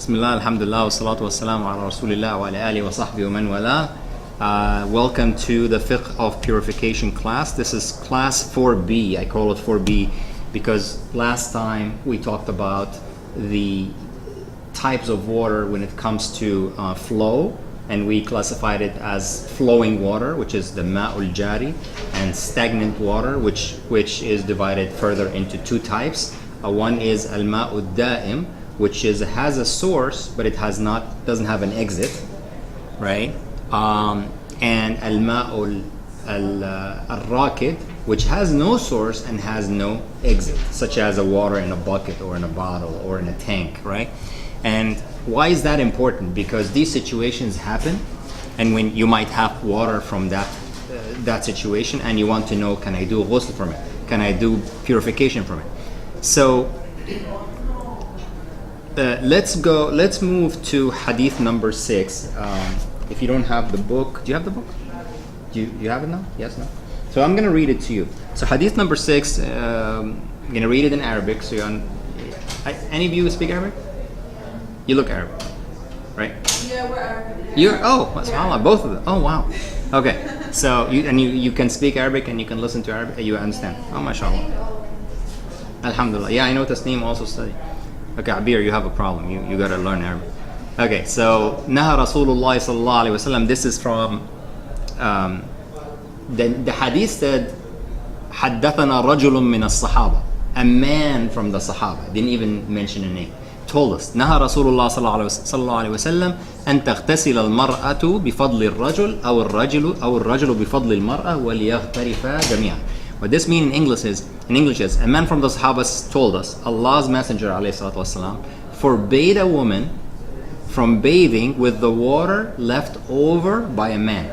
Bismillah, alhamdulillah, wa salatu wa salamu ala rasulillah wa ala alihi wa sahbihi wa man wala. Welcome to the Fiqh of Purification class. This is class 4B. I call it 4B because last time we talked about the types of water when it comes to flow, and we classified it as flowing water, which is the ma'ul jari, and stagnant water, which is divided further into two types. One is al-ma'ud da'im, which has a source, but it doesn't have an exit, right? And al-ma'ul al-rakid, which has no source and has no exit, such as a water in a bucket or in a bottle or in a tank, right? And why is that important? Because these situations happen, and when you might have water from that situation, and you want to know, can I do ghusl from it? Can I do purification from it? So let's move to hadith number 6. If you don't have the book, do you have the book? Do you have it now? Yes, no? So I'm going to read it to you. So hadith number 6, I'm going to read it in Arabic. So any of you speak Arabic? You look Arabic, right? Yeah, we're Arabic. Subhanallah, both of them. Oh, wow. Okay, so you can speak Arabic and you can listen to Arabic. You understand? Oh, mashallah. Alhamdulillah. Yeah, I know Tasneem also study. Okay, Abir, you have a problem. You got to learn Arabic. Okay, so Naha Rasulullah sallallahu alaihi wasallam. This is from the hadith said, حدثنا رجل من الصحابة. A man from the Sahaba, didn't even mention a name, told us, نهى رسول الله صلى الله عليه وسلم أن تغتسل المرأة بفضل الرجل أو الرجل بفضل المرأة وليغترفا جميعا. What this means in English is a man from the Sahabas told us, Allah's Messenger ﷺ forbade a woman from bathing with the water left over by a man,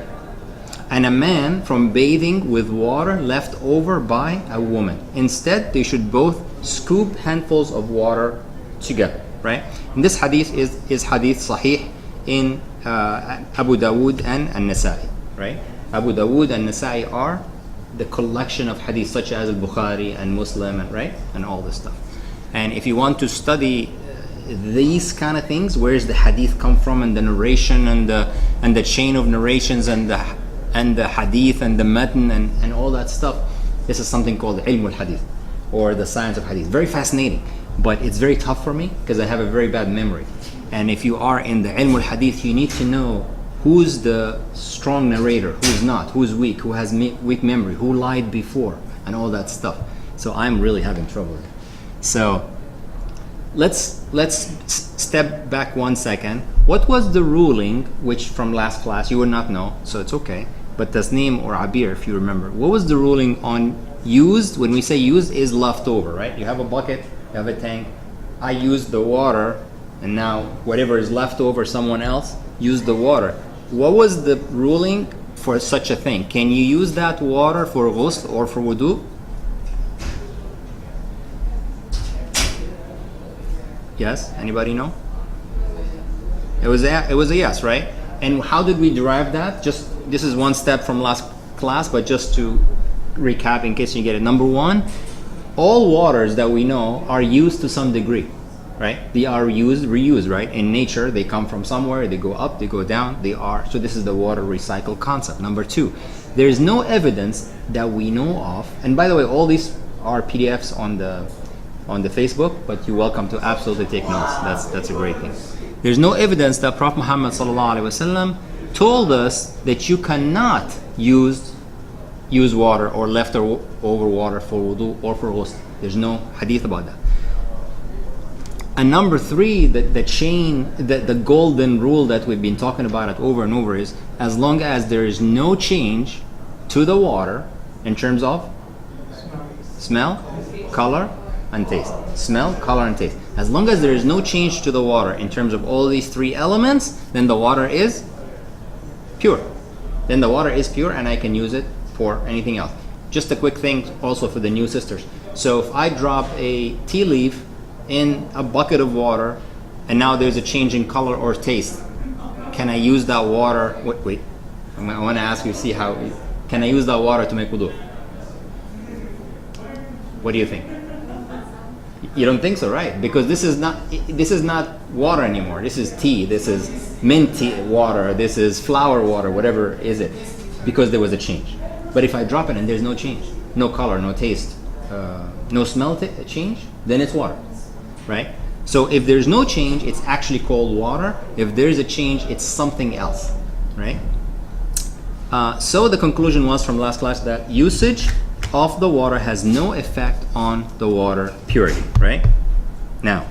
and a man from bathing with water left over by a woman. Instead, they should both scoop handfuls of water together, right? And this hadith is hadith sahih in Abu Dawood and An-Nasa'i, right? Abu Dawood and Nasa'i are the collection of hadith such as al-Bukhari and Muslim, and right, and all this stuff. And if you want to study these kind of things, where does the hadith come from, and the narration and the chain of narrations and the hadith and the matn and all that stuff, this is something called ilm al-hadith, or the science of hadith. Very fascinating, but it's very tough for me because I have a very bad memory. And if you are in the ilm al-hadith, you need to know who's the strong narrator, who's not, who's weak, who has weak memory, who lied before, and all that stuff. So I'm really having trouble with it. So let's step back 1 second. What was the ruling, which from last class you would not know, so it's okay, but Tasneem or Abir, if you remember, what was the ruling on used? When we say used, is left over, right? You have a bucket, you have a tank, I used the water, and now whatever is left over, someone else used the water. What was the ruling for such a thing? Can you use that water for ghusl or for wudu? Yes? Anybody know? It was a yes, right? And how did we derive that? This is one step from last class, but just to recap in case you get it. Number 1, all waters that we know are used to some degree, right? They are reused, right? In nature, they come from somewhere, they go up, they go down, so this is the water recycle concept. Number 2, there is no evidence that we know of, and by the way, all these are PDFs on the Facebook, but you're welcome to absolutely take notes. That's a great thing. There's no evidence that Prophet Muhammad ﷺ told us that you cannot use water or leftover water for wudu or for ghusl. There's no hadith about that. And number 3, the golden rule that we've been talking about it over and over is, as long as there is no change to the water in terms of smell, color, and taste. Smell, color, and taste. As long as there is no change to the water in terms of all these 3 elements, then the water is pure. Then the water is pure and I can use it for anything else. Just a quick thing also for the new sisters. So if I drop a tea leaf in a bucket of water and now there's a change in color or taste, can I use that water? Wait. I want to ask you, can I use that water to make wudu? What do you think? You don't think so, right? Because this is not water anymore. This is tea. This is mint tea water. This is flower water. Whatever is it, because there was a change. But if I drop it and there's no change, no color, no taste, no smell change, then it's water, right? So if there's no change, it's actually called water. If there's a change, it's something else, right? So the conclusion was from last class that usage of the water has no effect on the water purity, right? Now,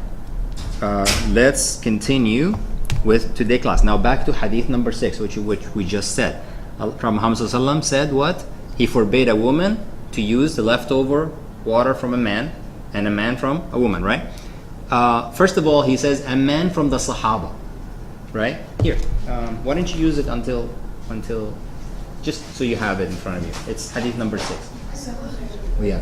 let's continue with today's class. Now back to hadith number 6, which we just said. Prophet Muhammad ﷺ said what? He forbade a woman to use the leftover water from a man and a man from a woman, right? First of all, he says a man from the Sahaba, right? Here, why don't you use it until just so you have it in front of you. It's hadith number 6. Yeah.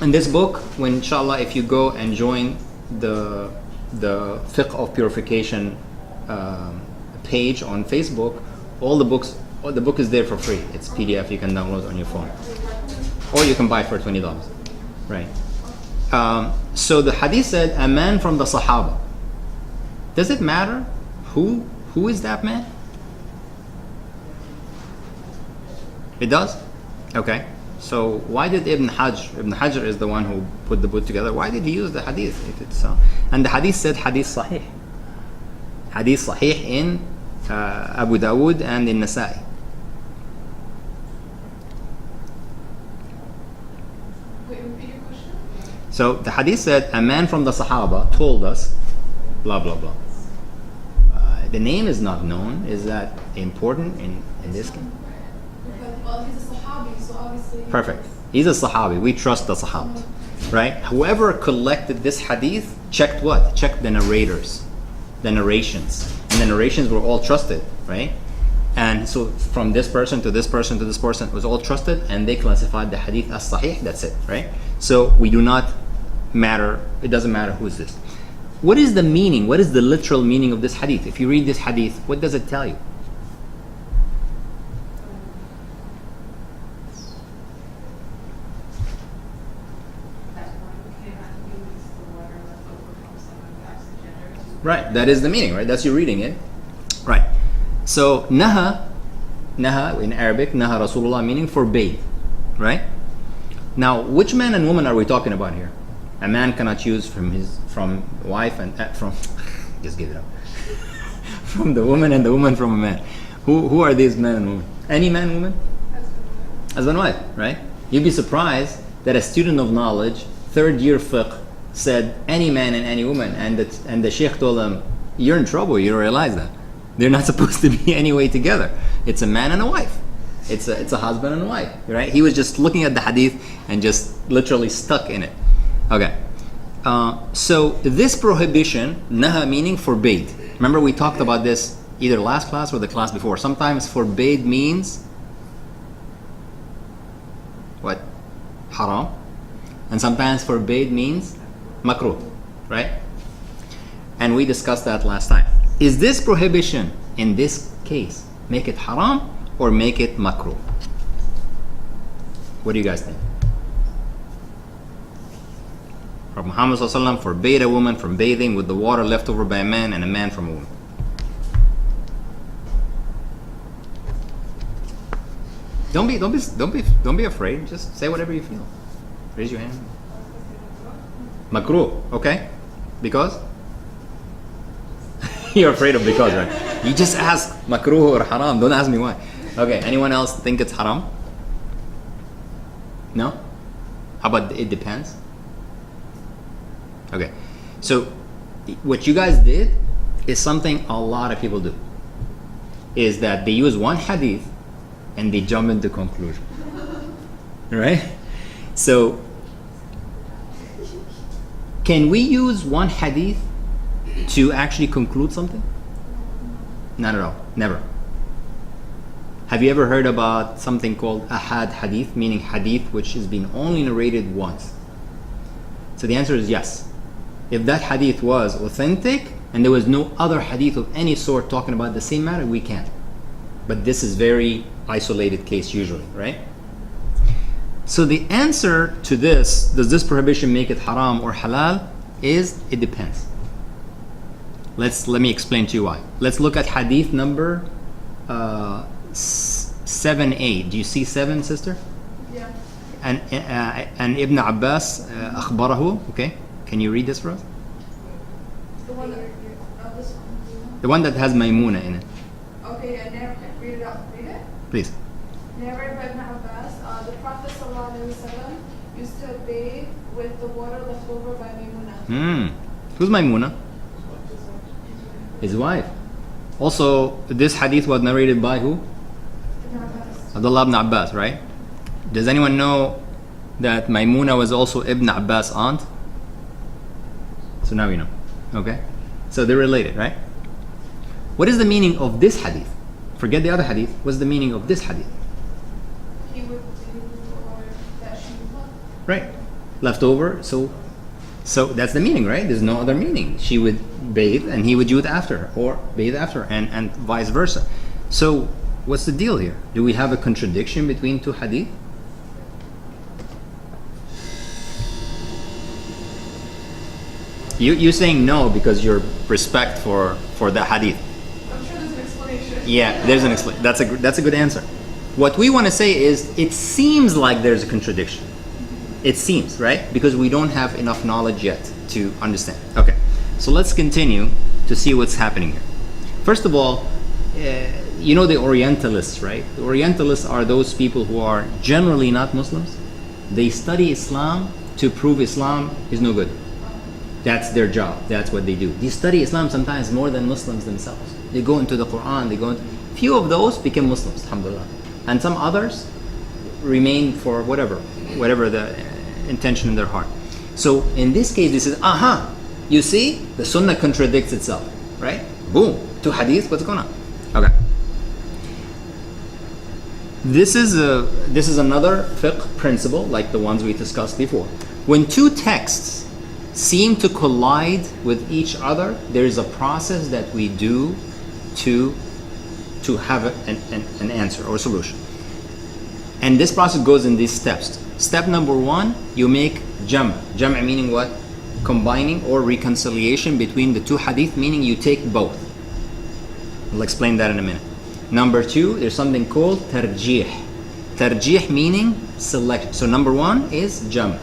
In this book, when inshallah, if you go and join the Fiqh of Purification page on Facebook, all the book is there for free. It's PDF, you can download on your phone, or you can buy it for $20, right? So the hadith said a man from the Sahaba. Does it matter who is that man? It does? Okay. So why did Ibn Hajar is the one who put the book together. Why did he use the hadith? If it's, and the hadith said hadith sahih. Hadith sahih in Abu Dawood and in Nasa'i. Wait, repeat your question? So the hadith said a man from the Sahaba told us blah blah blah. The name is not known. Is that important in this case? Well, he's a Sahabi, so obviously... Perfect. He's a Sahabi. We trust the Sahaba. Right? Whoever collected this hadith checked what? Checked the narrators. The narrations. And the narrations were all trusted. Right? And so from this person to this person to this person, it was all trusted, and they classified the hadith as sahih. That's it. Right? So we do not matter. It doesn't matter who is this. What is the meaning? What is the literal meaning of this hadith? If you read this hadith, what does it tell you? Right, that is the meaning, right? That's you reading it. Right. So, naha in Arabic, naha Rasulullah, meaning forbade. Right? Now, which man and woman are we talking about here? A man cannot use from wife and from just give it up. From the woman and the woman from a man. Who are these men and women? Any man and woman? Husband and wife, right? You'd be surprised that a student of knowledge, third year fiqh, said any man and any woman, and the sheikh told them, you're in trouble, you don't realize that. They're not supposed to be any way together. It's a man and a wife. It's a husband and a wife, right? He was just looking at the hadith and just literally stuck in it. Okay. So this prohibition, naha meaning forbade. Remember we talked about this either last class or the class before. Sometimes forbade means what? Haram. And sometimes forbade means makruh, right? And we discussed that last time. Is this prohibition in this case make it haram or make it makruh? What do you guys think? Prophet Muhammad ﷺ forbade a woman from bathing with the water left over by a man and a man from a woman. Don't be afraid. Just say whatever you feel. Raise your hand. Makruh, okay? Because? You're afraid of because, right? You just ask makruh or haram. Don't ask me why. Okay, anyone else think it's haram? No? How about it depends? Okay, so what you guys did is something a lot of people do. Is that they use one hadith and they jump into conclusion. Right? So, can we use one hadith to actually conclude something? Not at all. Never. Have you ever heard about something called ahad hadith, meaning hadith which has been only narrated once? So the answer is yes. If that hadith was authentic and there was no other hadith of any sort talking about the same matter, we can. But this is very isolated case usually, right? So the answer to this, does this prohibition make it haram or halal, is it depends. Let me explain to you why. Let's look at hadith number 7a. Do you see 7, sister? Yeah. And Ibn Abbas أخبره. Okay, can you read this for us? The one that this one. The one that has Maymuna in it. Okay, I never read it out. Read it. Please. Narrated by Ibn Abbas, the Prophet ﷺ used to bathe with the water left over by Maymuna. Who's Maymuna? His wife. Also, this hadith was narrated by who? Ibn Abbas. Abdullah ibn Abbas, right? Does anyone know that Maymuna was also Ibn Abbas' aunt? So now we know. Okay? So they're related, right? What is the meaning of this hadith? Forget the other hadith. What's the meaning of this hadith? He would do the water that she loved. Right. Left over, so that's the meaning, right? There's no other meaning. She would bathe and he would do it after her, or bathe after her, and vice versa. So what's the deal here? Do we have a contradiction between two hadith? You're saying no because your respect for the hadith. I'm sure there's an explanation. Yeah, there's an explanation. That's a good answer. What we want to say is, it seems like there's a contradiction. It seems, right? Because we don't have enough knowledge yet to understand. Okay, so let's continue to see what's happening here. First of all, you know the Orientalists, right? The Orientalists are those people who are generally not Muslims. They study Islam to prove Islam is no good. That's their job. That's what they do. They study Islam sometimes more than Muslims themselves. They go into the Quran. Few of those became Muslims, alhamdulillah. And some others remain for whatever the intention in their heart. So in this case, this is, you see, the Sunnah contradicts itself, right? Boom, two hadith, what's going on? Okay. This is another fiqh principle, like the ones we discussed before. When two texts seem to collide with each other, there is a process that we do to have an answer or solution. And this process goes in these steps. Step number 1, you make jam'. Jam' meaning what? Combining or reconciliation between the two hadith, meaning you take both. I'll explain that in a minute. Number 2, there's something called tarjih. Tarjih meaning selection. So number 1 is jam'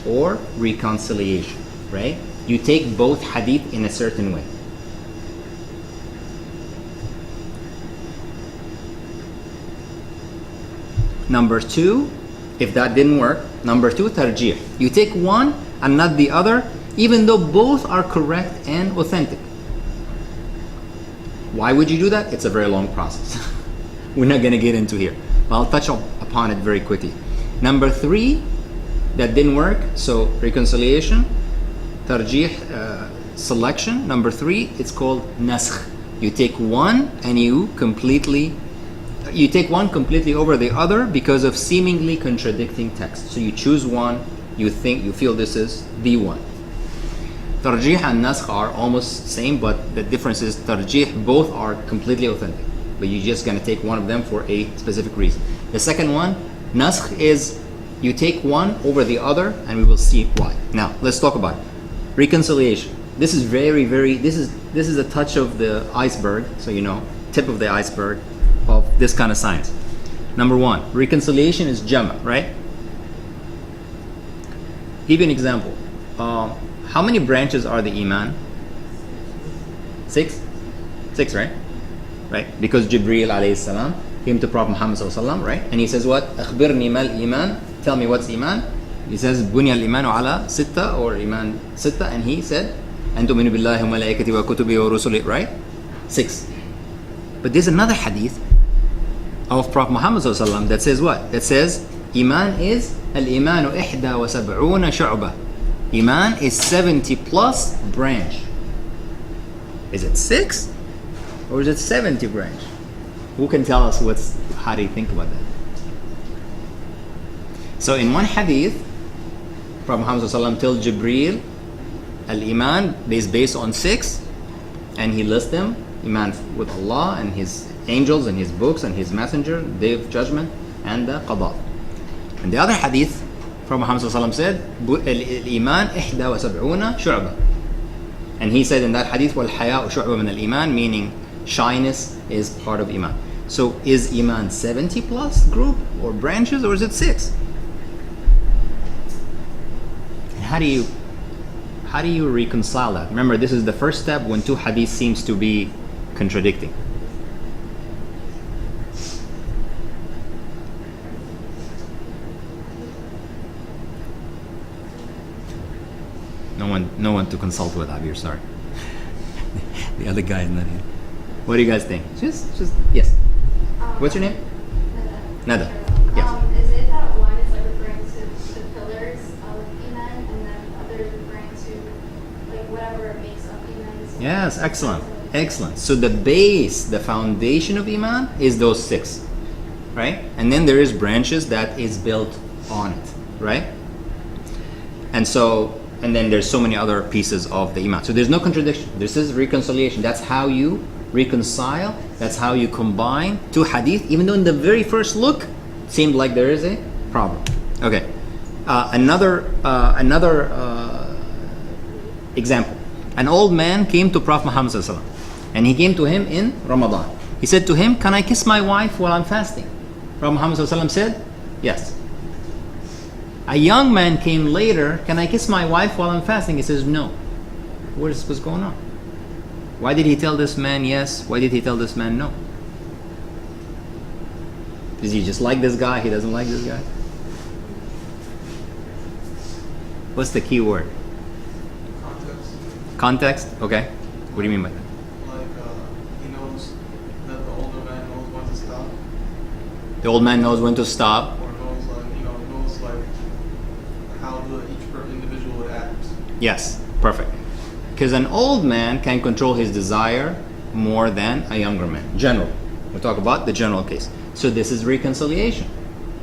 or reconciliation, right? You take both hadith in a certain way. Number 2, if that didn't work, number 2, tarjih. You take one and not the other, even though both are correct and authentic. Why would you do that? It's a very long process. We're not going to get into here. I'll touch upon it very quickly. Number 3, that didn't work, so reconciliation, tarjih, selection. Number 3, it's called naskh. You take one and you take one completely over the other because of seemingly contradicting text. So you choose one, you feel this is the one. Tarjih and naskh are almost same, but the difference is tarjih, both are completely authentic, but you're just going to take one of them for a specific reason. The second one, naskh, is you take one over the other, and we will see why. Now let's talk about it. Reconciliation. This is very, very, this is a touch of the iceberg, so you know, tip of the iceberg of this kind of science. Number 1, reconciliation is jama', right? Give you an example. How many branches are the iman? 6? 6, right? Right? Because Jibreel alayhi salam came to Prophet Muhammad sallallahu alaihi wasallam, right? And he says what? أخبرني ما الإيمان. Tell me what's iman. He says بني الإيمان على 6, or iman 6, and he said أن تؤمنوا بالله وملائكته وكتبه ورسله, right? 6. But there's another hadith of Prophet Muhammad sallallahu alaihi wasallam that says what? That says iman is al-imanu 71 shu'bah. Iman is 70 plus branch. Is it 6 or is it 70 branch? Who can tell us how do you think about that? So in one hadith, Prophet Muhammad ﷺ tells Jibreel, al-iman is based on 6, and he lists them: iman with Allah and His angels and His books and His messenger, day of judgment, and the qada. And the other hadith from Muhammad sallallahu alaihi wasallam said, "Al-iman 71 shu'bah." And he said in that hadith, "Wal-haya'u shu'bah min al-iman," meaning shyness is part of iman. So is iman 70 plus group or branches, or is it 6? And how do you reconcile that? Remember, this is the first step when two hadiths seems to be contradicting. No one to consult with, Abir, sorry. The other guy is not here. What do you guys think? Just yes. What's your name? Nada. Yes. Is it that one is like referring to the pillars of Iman, and then the other is referring to like whatever makes up Iman? Yes, excellent. So the base, the foundation of Iman is those 6, right? And then there is branches that is built on it, right? And then there's so many other pieces of the Iman. So there's no contradiction. This is reconciliation. That's how you reconcile. That's how you combine two hadith, even though in the very first look, it seemed like there is a problem. Okay. Another example. An old man came to Prophet Muhammad sallallahu alaihi wasallam, and he came to him in Ramadan. He said to him, "Can I kiss my wife while I'm fasting?" Prophet Muhammad sallallahu alaihi wasallam said, "Yes." A young man came later, "Can I kiss my wife while I'm fasting?" He says, "No." What's going on? Why did he tell this man yes? Why did he tell this man no? Does he just like this guy? He doesn't like this guy? What's the key word? Context? Okay. What do you mean by that? Like, he knows that the older man knows when to stop. The old man knows when to stop. Or knows, like, how each individual would act. Yes, perfect. Because an old man can control his desire more than a younger man. General. We'll talk about the general case. So this is reconciliation.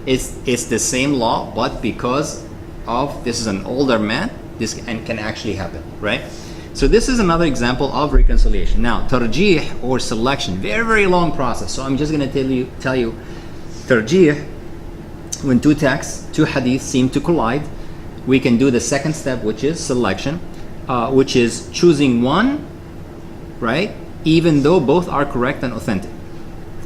It's the same law, but because of this is an older man, this can actually happen, right? So this is another example of reconciliation. Now, tarjih or selection, very, very long process. So I'm just going to tell you, tarjih, when two texts, two hadiths seem to collide, we can do the second step, which is selection, which is choosing one, right? Even though both are correct and authentic.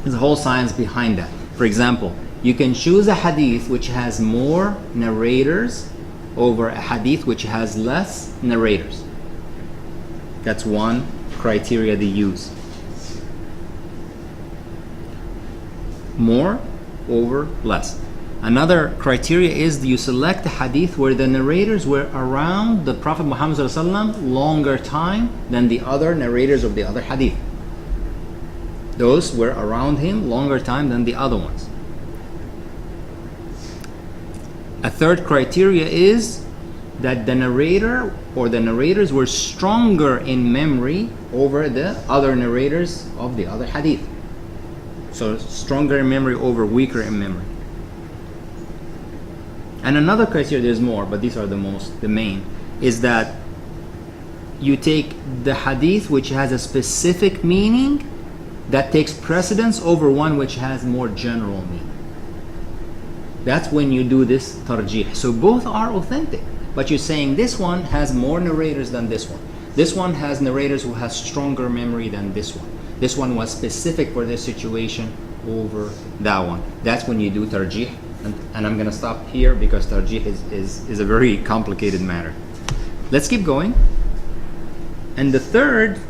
There's a whole science behind that. For example, you can choose a hadith which has more narrators over a hadith which has less narrators. That's one criteria they use. More over less. Another criteria is you select a hadith where the narrators were around the Prophet Muhammad ﷺ longer time than the other narrators of the other hadith. Those were around him longer time than the other ones. A third criteria is that the narrator or the narrators were stronger in memory over the other narrators of the other hadith. So stronger in memory over weaker in memory. And another criteria, there's more, but these are the main, is that you take the hadith which has a specific meaning that takes precedence over one which has more general meaning. That's when you do this tarjih. So both are authentic, but you're saying this one has more narrators than this one. This one has narrators who has stronger memory than this one. This one was specific for this situation over that one. That's when you do tarjih. And I'm going to stop here because tarjih is a very complicated matter. Let's keep going. And the third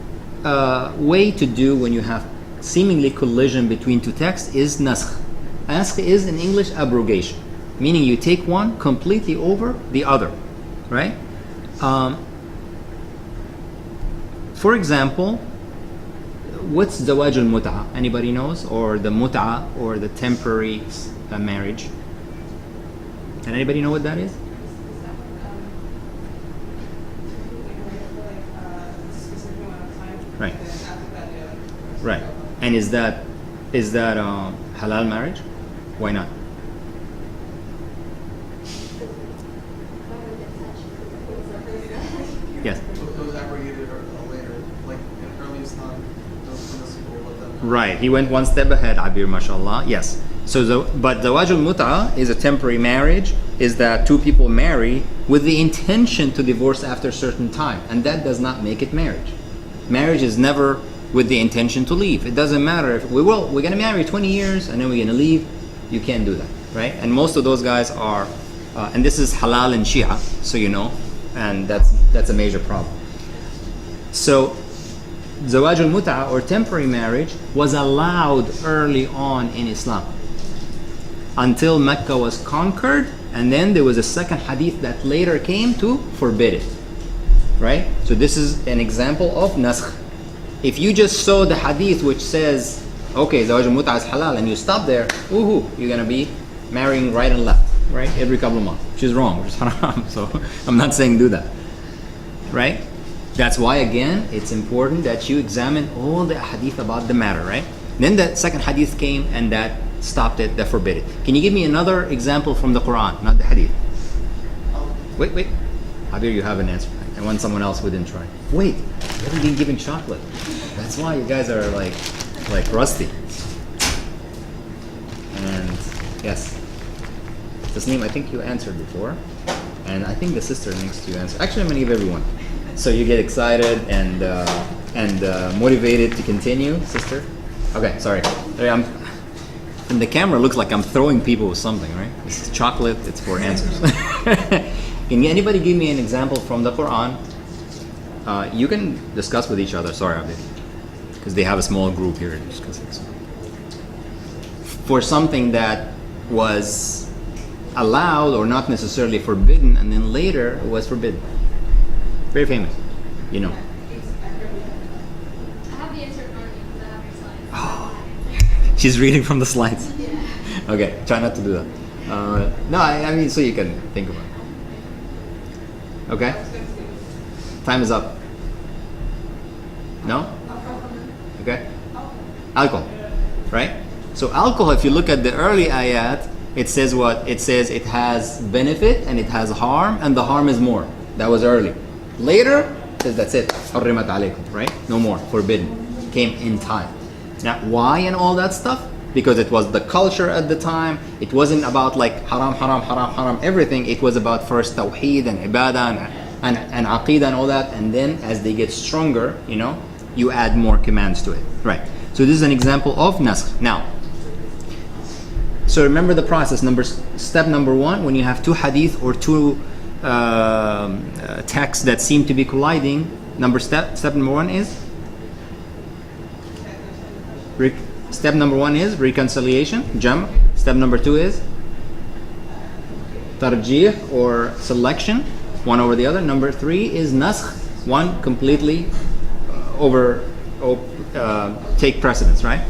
way to do when you have seemingly collision between two texts is naskh. Naskh is in English abrogation, meaning you take one completely over the other, right? For example, what's zawaj al-mut'a? Anybody knows? Or the mut'a, or the temporary marriage? Can anybody know what that is? Right. Right. And is that halal marriage? Why not? Yes. Those abrogated later, like in earliest time, those permissible with them. Right. He went one step ahead, Abir, mashallah. Yes. But zawaj al-mut'a is a temporary marriage, is that two people marry with the intention to divorce after a certain time, and that does not make it marriage. Marriage is never with the intention to leave. It doesn't matter if we're going to marry 20 years and then we're going to leave. You can't do that, right? And most of those guys are, and this is halal in Shia, so you know, and that's a major problem. So zawaj al-mut'a, or temporary marriage, was allowed early on in Islam until Mecca was conquered, and then there was a second hadith that later came to forbid it, right? So this is an example of naskh. If you just saw the hadith which says, okay, zawaj al-mut'a is halal, and you stop there, you're gonna be marrying right and left, right? Every couple of months, which is wrong, which is haram. So I'm not saying do that, right? That's why, again, it's important that you examine all the hadith about the matter, right? Then the second hadith came and that stopped it, that forbid it. Can you give me another example from the Quran, not the hadith? Wait. Habir, you have an answer. I want someone else who didn't try. Wait, you haven't been given chocolate. That's why you guys are like rusty. And yes, Tasneem, I think you answered before. And I think the sister next to you answered. Actually, I'm going to give everyone. So you get excited and motivated to continue, sister. Okay, sorry. And the camera looks like I'm throwing people with something, right? This is chocolate. It's for answers. Can anybody give me an example from the Quran? You can discuss with each other. Sorry, Abid, because they have a small group here discussing. For something that was allowed or not necessarily forbidden, and then later it was forbidden. Very famous, you know. I have the answer in front of me because I have your slides. Oh, she's reading from the slides. Yeah. Okay, try not to do that. No, I mean, so you can think about it. Okay? Time is up. No? Okay? Alcohol, right? So alcohol, if you look at the early ayat, it says what? It says it has benefit and it has harm, and the harm is more. That was early. Later, it says that's it. حرمت عليكم, right? No more. Forbidden. Came in time. Now, why and all that stuff? Because it was the culture at the time. It wasn't about like haram, haram, haram, haram, everything. It was about first tawheed and ibadah and aqidah and all that. And then as they get stronger, you know, you add more commands to it. Right. So this is an example of naskh. Now, so remember the process. Step number one, when you have two hadith or two texts that seem to be colliding, step number one is reconciliation, jam. Step number two is tarjih, or selection, one over the other. Number three is naskh, one completely take precedence, right?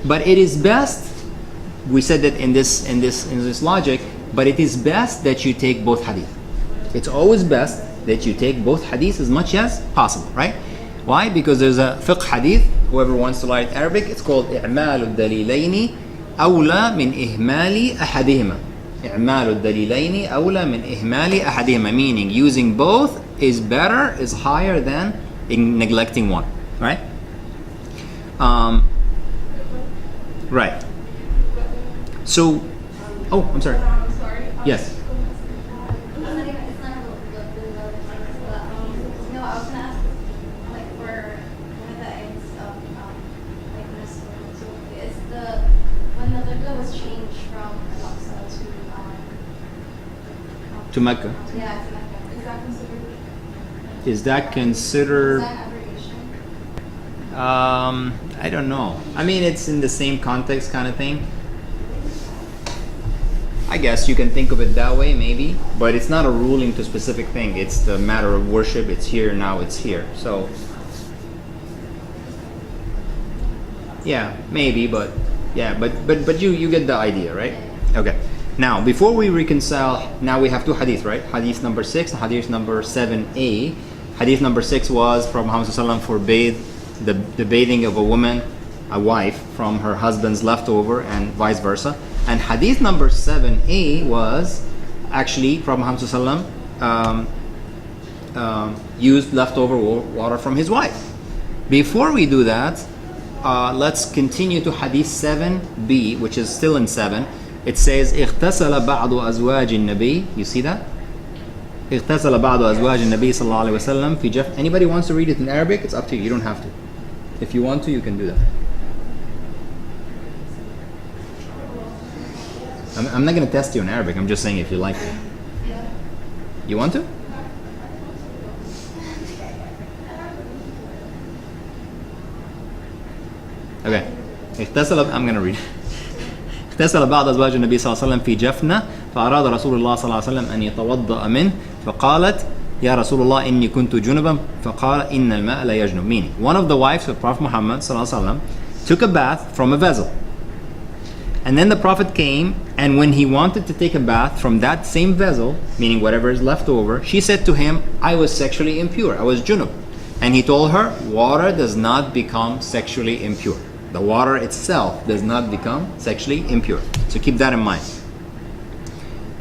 But it is best, we said that in this logic, but it is best that you take both hadith. It's always best that you take both hadith as much as possible, right? Why? Because there's a fiqh hadith, whoever wants to learn Arabic, it's called إعمال الدليلين أولى من إهمال أحدهما. إعمال الدليلين أولى من إهمال أحدهما, meaning using both is better, is higher than in neglecting one, right? Right. So, I'm sorry. Yes. To Mecca. Yeah, to Mecca. Is that considered? Is that abbreviation? I don't know. I mean, it's in the same context kind of thing. I guess you can think of it that way, maybe, but it's not a ruling to a specific thing. It's the matter of worship. It's here now. It's here. So, yeah, maybe, but yeah, but you get the idea, right? Okay. Now, before we reconcile, now we have two hadith, right? Hadith number 6 and hadith number 7a. Hadith number 6 was Prophet Muhammad ﷺ forbade the bathing of a woman, a wife, from her husband's leftover and vice versa. And hadith number 7a was actually Prophet Muhammad ﷺ used leftover water from his wife. Before we do that, let's continue to Hadith 7b, which is still in 7. It says, اغتسل بعض أزواج النبي. You see that? اغتسل بعض أزواج النبي صلى الله عليه وسلم في جف. Anybody wants to read it in Arabic? It's up to you. You don't have to. If you want to, you can do that. I'm not going to test you in Arabic. I'm just saying if you like it. You want to? Okay. I'm going to read. اغتسل بعض أزواج النبي صلى الله عليه وسلم في جفنة فأراد رسول الله صلى الله عليه وسلم أن يتوضأ منه فقالت يا رسول الله إني كنت جنبا فقال إن الماء لا يجنب. Meaning, one of the wives of Prophet Muhammad صلى الله عليه وسلم took a bath from a vessel. And then the Prophet came, and when he wanted to take a bath from that same vessel, meaning whatever is left over, she said to him, I was sexually impure, I was junub. And he told her, water does not become sexually impure. The water itself does not become sexually impure. So keep that in mind.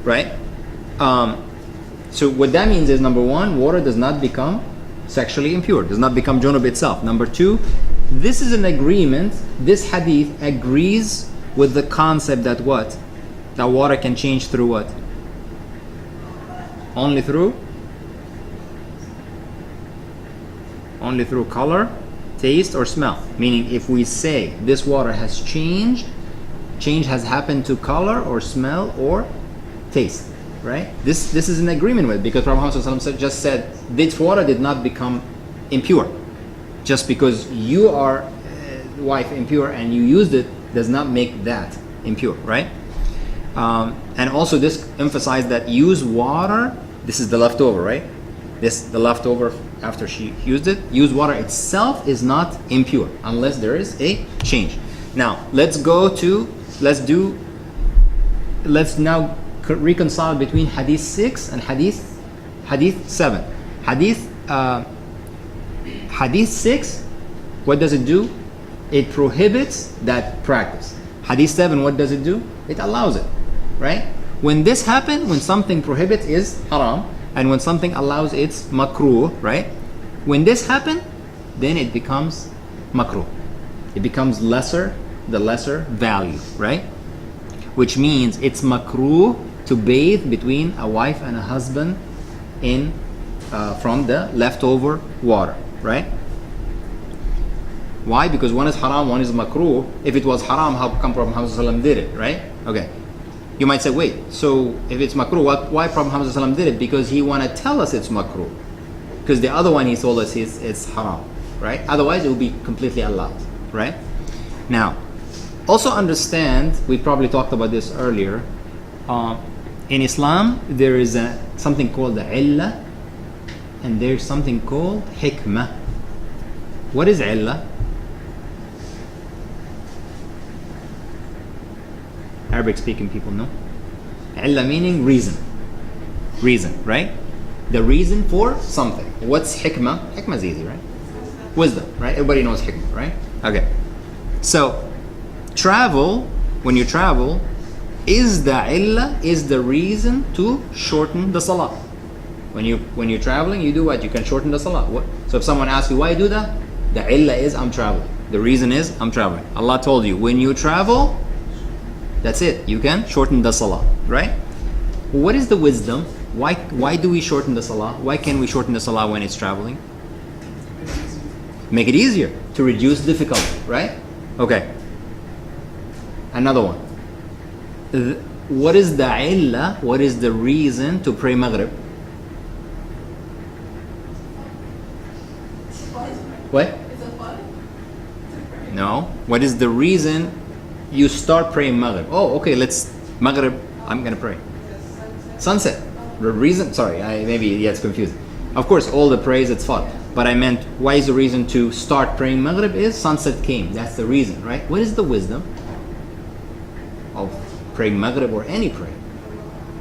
Right? So what that means is, number one, water does not become sexually impure, does not become junub itself. Number two, this is an agreement, this hadith agrees with the concept that what? That water can change through what? Only through color, taste, or smell. Meaning, if we say this water has changed, change has happened to color or smell or taste, right? This is an agreement with, because Prophet Muhammad just said this water did not become impure. Just because you are wife impure and you used it does not make that impure, right? And also this emphasized that use water, this is the leftover, right? The leftover after she used it, use water itself is not impure unless there is a change. Now, let's now reconcile between Hadith 6 and Hadith 7. Hadith 6, what does it do? It prohibits that practice. Hadith 7, what does it do? It allows it, right? When this happens, when something prohibits is haram, and when something allows it's makruh, right? When this happens, then it becomes makruh. It becomes the lesser value, right? Which means it's makruh to bathe between a wife and a husband from the leftover water, right? Why? Because one is haram, one is makruh. If it was haram, how come Prophet Muhammad did it, right? Okay. You might say, wait, so if it's makruh, why Prophet Muhammad did it? Because he want to tell us it's makruh. Because the other one he told us it's haram, right? Otherwise it will be completely allowed, right? Now, also understand, we probably talked about this earlier, in Islam there is something called the illah, and there's something called hikmah. What is illah? Arabic speaking people know. Illah meaning reason, right? The reason for something. What's hikmah? Hikmah is easy, right? Wisdom, right? Everybody knows hikmah, right? Okay. So, when you travel, is the illah, is the reason to shorten the salah. When you're traveling, you do what? You can shorten the salah. So if someone asks you why you do that, the illah is I'm traveling. The reason is I'm traveling. Allah told you, when you travel, that's it. You can shorten the salah, right? What is the wisdom? Why do we shorten the salah? Why can we shorten the salah when it's traveling? Make it easier to reduce difficulty, right? Okay. Another one. What is the illah? What is the reason to pray Maghrib? What? No. What is the reason you start praying Maghrib? Oh, okay, Maghrib, I'm going to pray. Sunset. The reason, sorry, maybe it's confusing. Of course, all the praise, it's fun. But I meant, why is the reason to start praying Maghrib is sunset came. That's the reason, right? What is the wisdom of praying Maghrib or any prayer?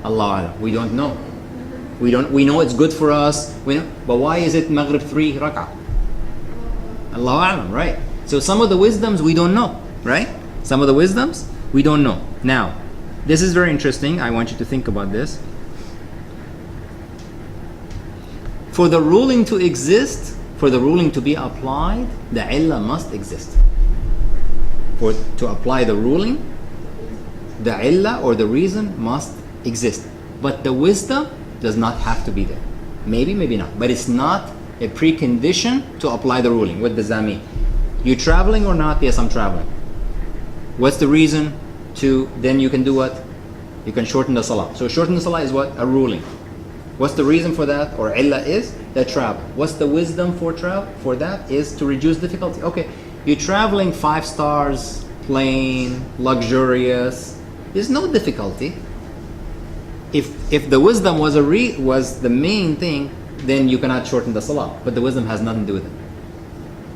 Allah, we don't know. We know it's good for us. But why is it Maghrib 3 rak'ah? Allah alam, right? So some of the wisdoms we don't know, right? Some of the wisdoms we don't know. Now, this is very interesting. I want you to think about this. For the ruling to exist, for the ruling to be applied, the illah must exist. to apply the ruling, the illah or the reason must exist. But the wisdom does not have to be there. Maybe, maybe not. But it's not a precondition to apply the ruling. What does that mean? You traveling or not? Yes, I'm traveling. What's the reason to, then you can do what? You can shorten the salah. So shorten the salah is what? A ruling. What's the reason for that? Or illah is the travel. What's the wisdom for travel? For that is to reduce difficulty. Okay, you're traveling 5 stars, plane, luxurious. There's no difficulty. If the wisdom was was the main thing, then you cannot shorten the salah. But the wisdom has nothing to do with it.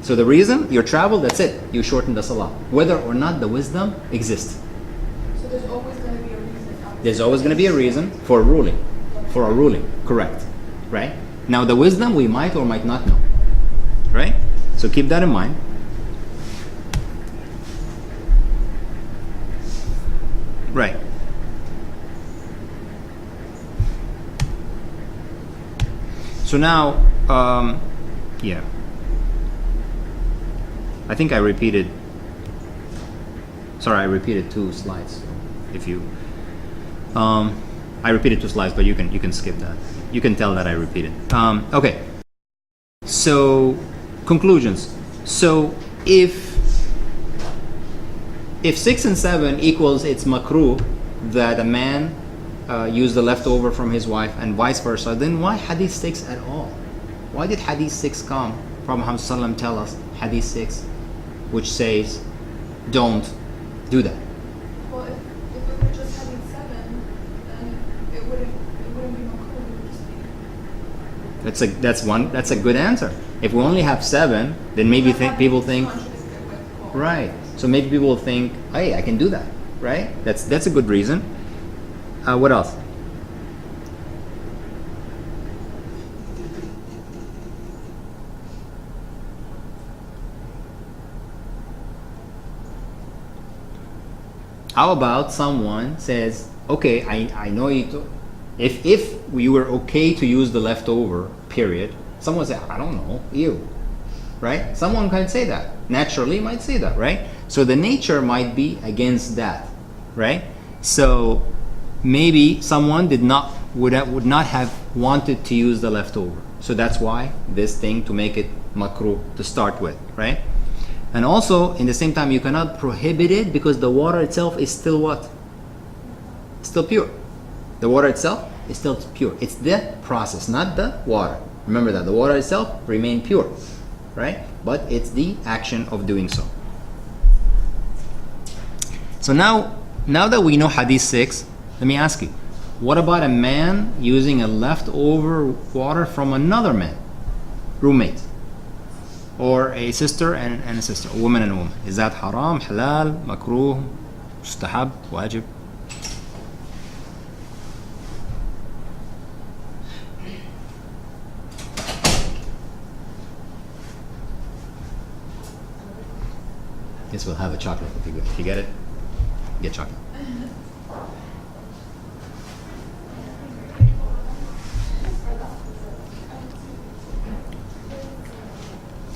So the reason, your travel, that's it. You shorten the salah. Whether or not the wisdom exists. So there's always going to be a reason. There's always going to be a reason for a ruling. For a ruling, correct. Right? Now the wisdom we might or might not know. Right? So keep that in mind. Right. So now, yeah. I think I repeated 2 slides. If you, I repeated 2 slides, but you can skip that. You can tell that I repeated. Okay. So conclusions. So if 6 and 7 equals it's makruh that a man use the leftover from his wife and vice versa, then why hadith 6 at all? Why did hadith 6 come? Prophet Muhammad sallallahu alaihi wasallam tell us hadith 6, which says don't do that. Well, if it were just having 7, then it wouldn't be makruh. It would just be. That's a good answer. If we only have 7, then maybe people think, right. So maybe people will think, hey, I can do that, right? That's a good reason. What else? How about someone says, okay, I know you. If we were okay to use the leftover, period. Someone say, I don't know, ew, right? Someone can say that. Naturally, might say that, right? So the nature might be against that, right? So maybe someone would not have wanted to use the leftover. So that's why this thing to make it makruh to start with, right? And also, in the same time, you cannot prohibit it because the water itself is still what? Still pure. The water itself is still pure. It's the process, not the water. Remember that the water itself remains pure, right? But it's the action of doing so. So now that we know hadith 6, let me ask you, what about a man using a leftover water from another man, roommate, or a sister and a sister, a woman and a woman? Is that haram, halal, makruh, mustahab, wajib? Guess we'll have a chocolate if you get it. Get chocolate.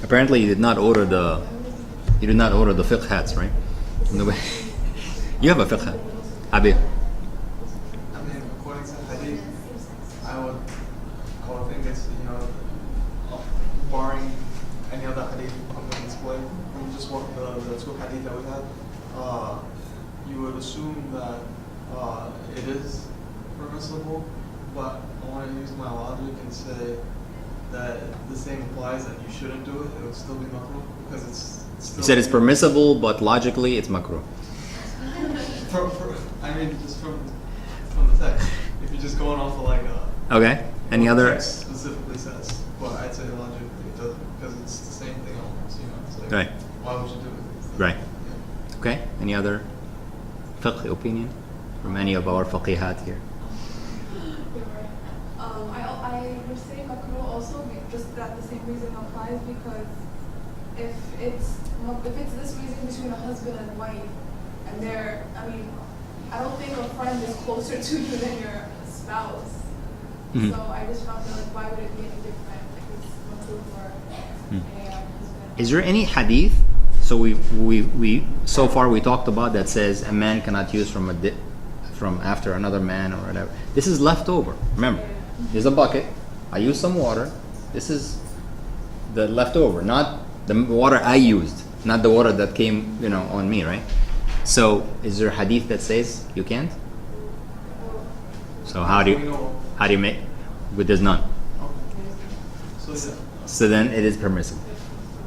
Apparently, you did not order the fiqh hats, right? No way. You have a fiqh hat, Abi. I mean, according to hadith, I would think it's, barring any other hadith on the display, and just what the 2 hadith that we had, you would assume that it is permissible, but I want to use my logic and say that the same applies, that you shouldn't do it. It would still be makruh because it's still. You said it's permissible, but logically it's makruh. I mean, just from the text. If you're just going off of like a. Okay. Any other? Text specifically says, but I'd say logically it doesn't because it's the same thing almost. It's like, right. Why would you do it? Right. Yeah. Okay. Any other fiqh opinion from any of our faqihat here? I would say makruh also, just that the same reason applies, because if it's this reason between a husband and wife, and I don't think a friend is closer to you than your spouse. Mm-hmm. So I just found that, why would it be any different if it's makruh for a husband? Is there any hadith? So we so far we talked about that says a man cannot use from from after another man or whatever. This is leftover. Remember, there's a bucket. I use some water. This is the leftover, not the water I used, not the water that came, on me, right? So is there a hadith that says you can't? So how do you make? But there's none. So yeah. So then it is permissible.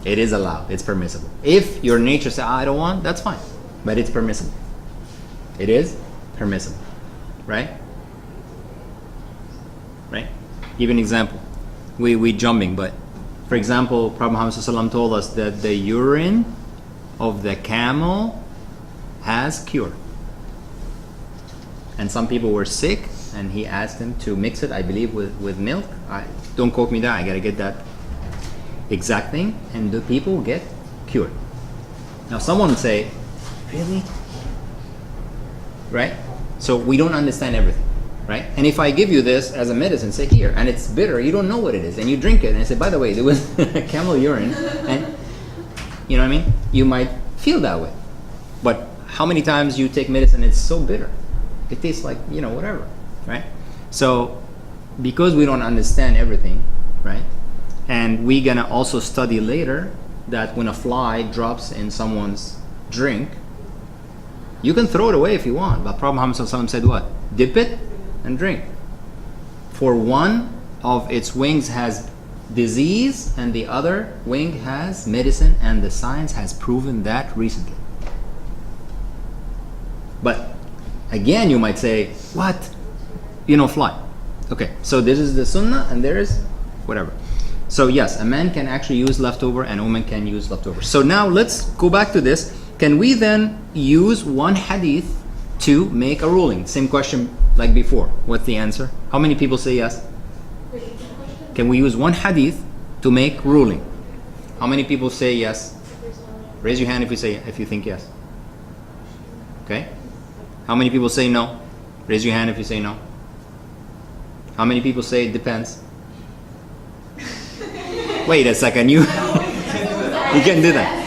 It is allowed. It's permissible. If your nature says I don't want, that's fine, but it's permissible. It is permissible, right? Right? Give an example. We jumping, but for example, Prophet Muhammad ﷺ told us that the urine of the camel has cure. And some people were sick, and he asked them to mix it, I believe, with milk. Don't quote me there. I gotta get that exact thing, and the people get cured. Now, someone would say, "Really?" Right? So we don't understand everything, right? And if I give you this as a medicine, say here, and it's bitter, you don't know what it is, and you drink it, and I say, by the way, there was camel urine, and you know what I mean? You might feel that way, but how many times you take medicine, it's so bitter, it tastes like whatever, right? So because we don't understand everything, right? And we're gonna also study later that when a fly drops in someone's drink, you can throw it away if you want, but Prophet Muhammad ﷺ said what? Dip it and drink. For one of its wings has disease and the other wing has medicine, and the science has proven that recently. But again, you might say, what? Fly. Okay, so this is the sunnah and there is whatever. So yes, a man can actually use leftover and a woman can use leftover. So now let's go back to this. Can we then use one hadith to make a ruling? Same question like before. What's the answer? How many people say yes? Can we use one hadith to make ruling? How many people say yes? Raise your hand if you think yes. Okay. How many people say no? Raise your hand if you say no. How many people say it depends? Wait a second, you can't do that.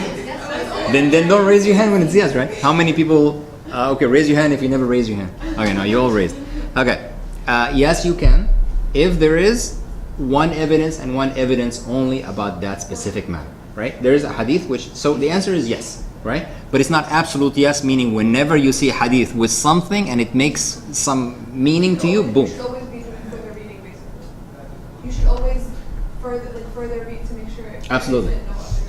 Then don't raise your hand when it's yes, right? How many people? Okay, raise your hand if you never raise your hand. Okay, no, you all raised. Okay, yes, you can, if there is one evidence and one evidence only about that specific matter, right? There is a hadith so the answer is yes, right? But it's not absolute yes, meaning whenever you see a hadith with something and it makes some meaning to you, boom. You should always be doing further reading, basically. You should always further read to make sure. Absolutely.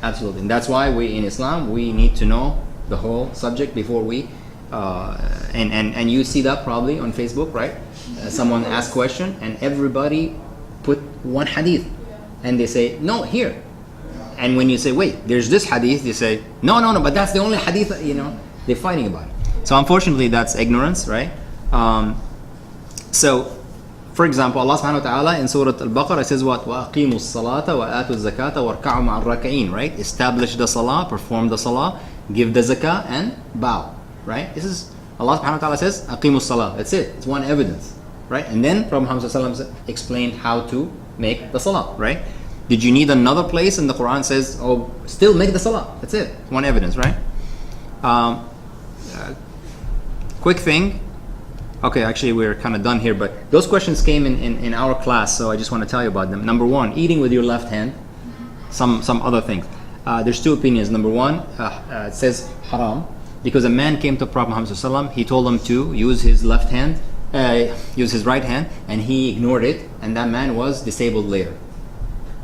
Absolutely. And that's why in Islam we need to know the whole subject before we and you see that probably on Facebook, right? Someone asks question and everybody put one hadith and they say no here, and when you say wait, there's this hadith, they say no, but that's the only hadith, they're fighting about it. So unfortunately that's ignorance, right? So for example, Allah subhanahu wa ta'ala in Surah Al-Baqarah says what? وَأَقِيمُوا الصَّلَاةَ وَآتُوا الزَّكَاةَ وَارْكَعُوا مَعَ الرَّاكِعِينَ, right? Establish the salah, perform the salah, give the zakah, and bow, right? This is, Allah subhanahu wa ta'ala says, أَقِيمُوا الصَّلَاةَ. That's it. It's one evidence, right? And then Prophet Muhammad sallallahu alaihi wasallam explained how to make the salah, right? Did you need another place in the Quran says, oh, still make the salah? That's it. One evidence, right? Quick thing. Okay, actually we're kind of done here, but those questions came in our class, so I just want to tell you about them. Number one, eating with your left hand. Some other things. There's two opinions. Number one, it says haram, because a man came to Prophet Muhammad sallallahu alaihi wasallam. He told him to use his left hand, use his right hand, and he ignored it, and that man was disabled later.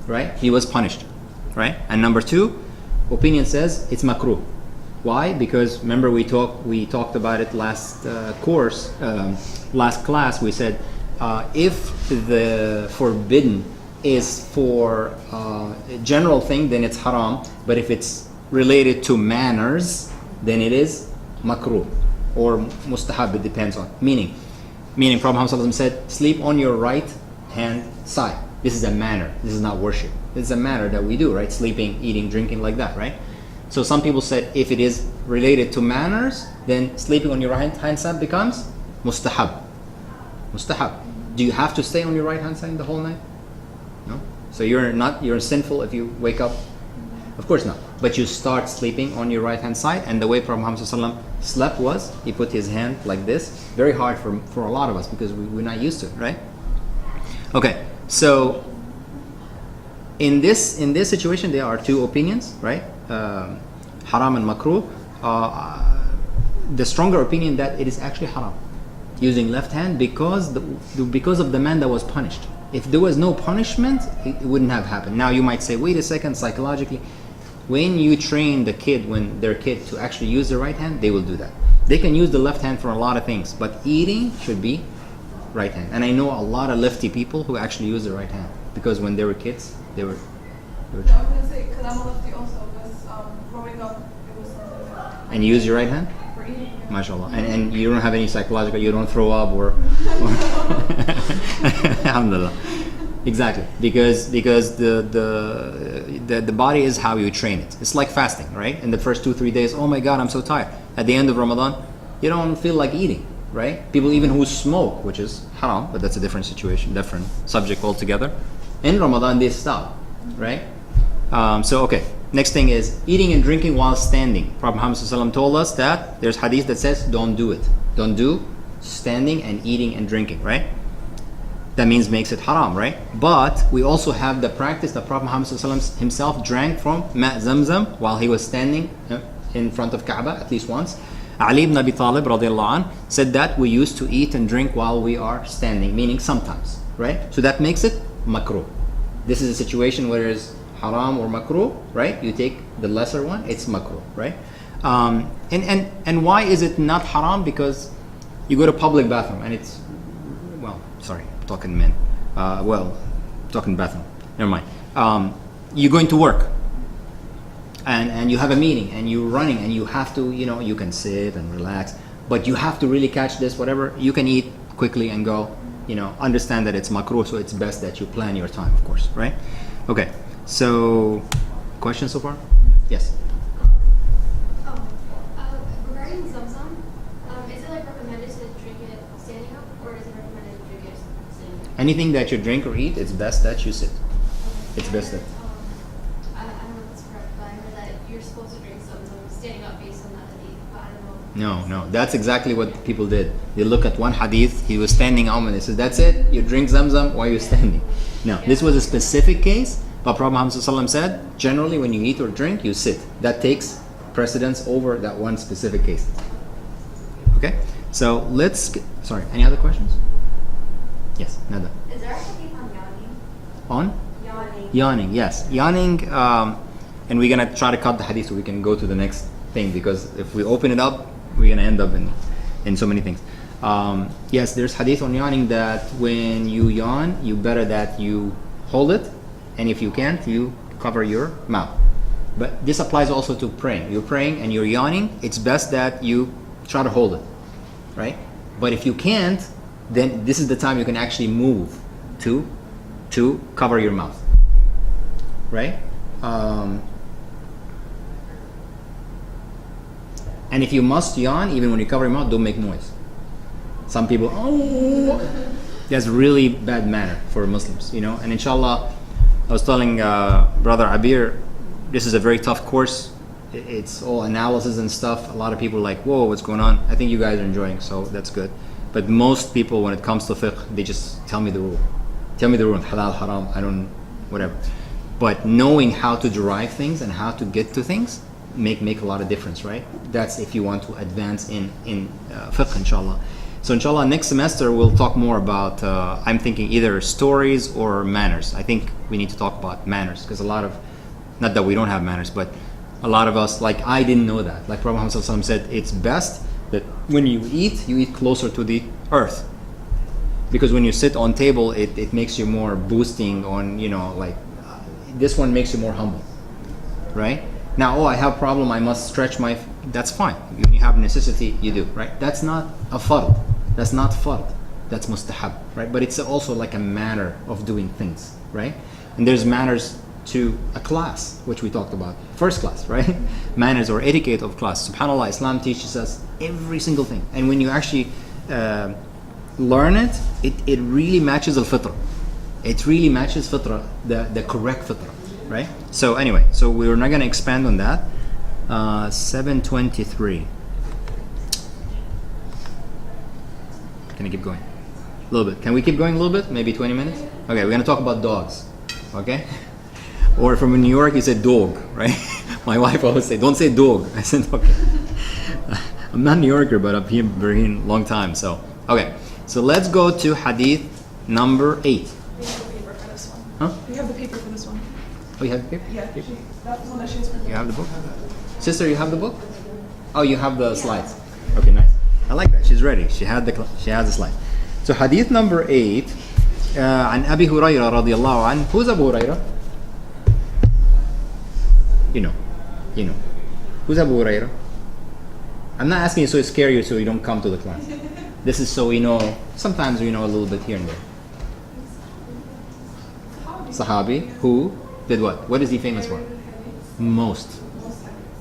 Right? He was punished. Right? And number two, opinion says it's makruh. Why? Because remember we talked about it last last class. We said if the forbidden is for a general thing, then it's haram. But if it's related to manners, then it is makruh or mustahab. It depends on meaning. Prophet Muhammad ﷺ said, sleep on your right hand side. This is a manner. This is not worship. This is a manner that we do, right? Sleeping, eating, drinking, like that, right? So some people said if it is related to manners, then sleeping on your right hand side becomes mustahab. Mustahab. Do you have to stay on your right hand side the whole night? No. So you're sinful if you wake up? Of course not. but you start sleeping on your right hand side. And the way Prophet Muhammad ﷺ slept was he put his hand like this. Very hard for a lot of us because we're not used to it, right? Okay, so in this situation there are two opinions, right? Haram and makruh. The stronger opinion that it is actually haram using left hand because of the man that was punished. If there was no punishment, it wouldn't have happened. Now you might say, wait a second, psychologically, when you train the kid, when they're a kid, to actually use the right hand, they will do that. They can use the left hand for a lot of things, but eating should be right hand. And I know a lot of lefty people who actually use the right hand because when they were kids, they were No, I'm gonna say, because I'm a lefty also, was growing up, it was something that and you use your right hand? for eating. Yeah. MashaAllah. And you don't have any psychological, you don't throw up or Alhamdulillah. Exactly. Because the body is how you train it. It's like fasting, right? In the first 2-3 days, oh my God, I'm so tired. At the end of Ramadan, you don't feel like eating, right? People even who smoke, which is haram, but that's a different situation, different subject altogether. In Ramadan, they stop, right? So okay. Next thing is eating and drinking while standing. Prophet Muhammad ﷺ told us that there's hadith that says don't do it. Don't do standing and eating and drinking, right? That means makes it haram, right? But we also have the practice that Prophet Muhammad ﷺ himself drank from Ma' Zamzam while he was standing in front of Kaaba at least once. Ali ibn Abi Talib radiallahu anh said that we used to eat and drink while we are standing, meaning sometimes, right? So that makes it makruh. This is a situation where it's haram or makruh, right? You take the lesser one, it's makruh, right? And why is it not haram? Because you go to public bathroom and it's, well, sorry, talking men. Talking bathroom. Never mind. You're going to work and you have a meeting and you're running and you have to, you can sit and relax, but you have to really catch this, whatever. You can eat quickly and go, understand that it's makruh, so it's best that you plan your time, of course, right? Okay. So, questions so far? Yes. Regarding Zamzam, is it recommended to drink it standing up, or is it recommended to drink it sitting up? Anything that you drink or eat, it's best that you sit. It's best that. I don't know if it's correct, but I heard that you're supposed to drink Zamzam standing up based on that hadith, but I don't know. No. That's exactly what people did. They look at one hadith, he was standing and they said, that's it, you drink Zamzam while you're standing. No, this was a specific case. But Prophet Muhammad ﷺ said, generally when you eat or drink, you sit. That takes precedence over that one specific case. Okay? So sorry, any other questions? Yes, Nada. Is there a hadith on yawning? On? Yawning. Yawning, yes. Yawning, and we're going to try to cut the hadith so we can go to the next thing, because if we open it up, we're going to end up in so many things. Yes, there's hadith on yawning that when you yawn, you better that you hold it. And if you can't, you cover your mouth. But this applies also to praying. You're praying and you're yawning, it's best that you try to hold it, right? But if you can't, then this is the time you can actually move to cover your mouth, right? And if you must yawn, even when you cover your mouth, don't make noise. Some people, that's really bad manner for Muslims, and inshallah, I was telling Brother Abir, this is a very tough course. It's all analysis and stuff. A lot of people are like, whoa, what's going on? I think you guys are enjoying, so that's good. But most people, when it comes to fiqh, they just tell me the rule. Tell me the rule, halal, haram, I don't, whatever. But knowing how to derive things and how to get to things make a lot of difference, right? That's if you want to advance in fiqh, inshallah. So inshallah, next semester we'll talk more about, I'm thinking either stories or manners. I think we need to talk about manners, because not that we don't have manners, but a lot of us, like I didn't know that. Like Prophet Muhammad ﷺ said, it's best that when you eat closer to the earth. Because when you sit on table, it makes you more boosting on, this one makes you more humble, right? Now, I have problem, I must stretch that's fine. When you have necessity, you do, right? That's not a fard. That's not fard. That's mustahab, right? But it's also like a manner of doing things, right? And there's manners to a class, which we talked about. First class, right? Manners or etiquette of class. SubhanAllah, Islam teaches us every single thing. And when you actually learn it really matches al-fitrah. It really matches fitrah, the correct fitrah. right? So anyway, so we're not going to expand on that. 723. Can I keep going? A little bit. Can we keep going a little bit? Maybe 20 minutes? Okay, we're going to talk about dogs. Okay? Or from New York, you say dog, right? My wife always say, don't say dog. I said, okay. I'm not New Yorker, but I've been here a long time. So, okay. So let's go to hadith number 8. We have the paper for this one. Huh? We have the paper for this one. Oh, you have the paper? Yeah, that was one that she was printing. You have the book? Sister, you have the book? Oh, you have the slides. Okay, nice. I like that. She's ready. She has the slide. So hadith number 8 عن أبي هريرة رضي الله عنه. Who's Abu Hurairah? You know. Who's Abu Hurairah? I'm not asking you so it scare you so you don't come to the class. This is so we know. Sometimes we know a little bit here and there. Sahabi who did what? What is he famous for? Most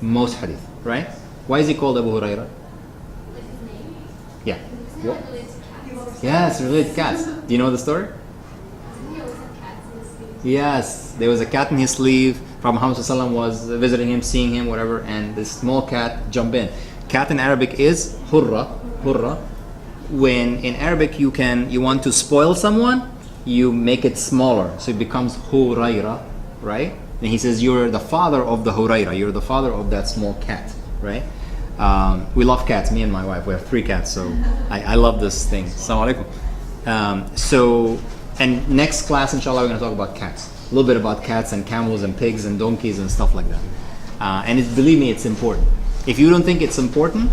hadith, right? Why is he called Abu Hurairah? Like his name? Yeah. Isn't What? that related to cats? Yes, related to cats. Do you know the story? Doesn't he always have cats in his sleeve? Yes, there was a cat in his sleeve. Prophet Muhammad ﷺ was visiting him, seeing him, whatever, and this small cat jumped in. Cat in Arabic is hurra. When in Arabic you want to spoil someone, you make it smaller, so it becomes Hurayra, right? And he says you're the father of the Hurayra, you're the father of that small cat, right? We love cats, me and my wife. We have 3 cats, so I love this thing. Assalamu alaikum. So, and next class, inshallah, we're going to talk about cats. A little bit about cats and camels and pigs and donkeys and stuff like that. And believe me, it's important. If you don't think it's important,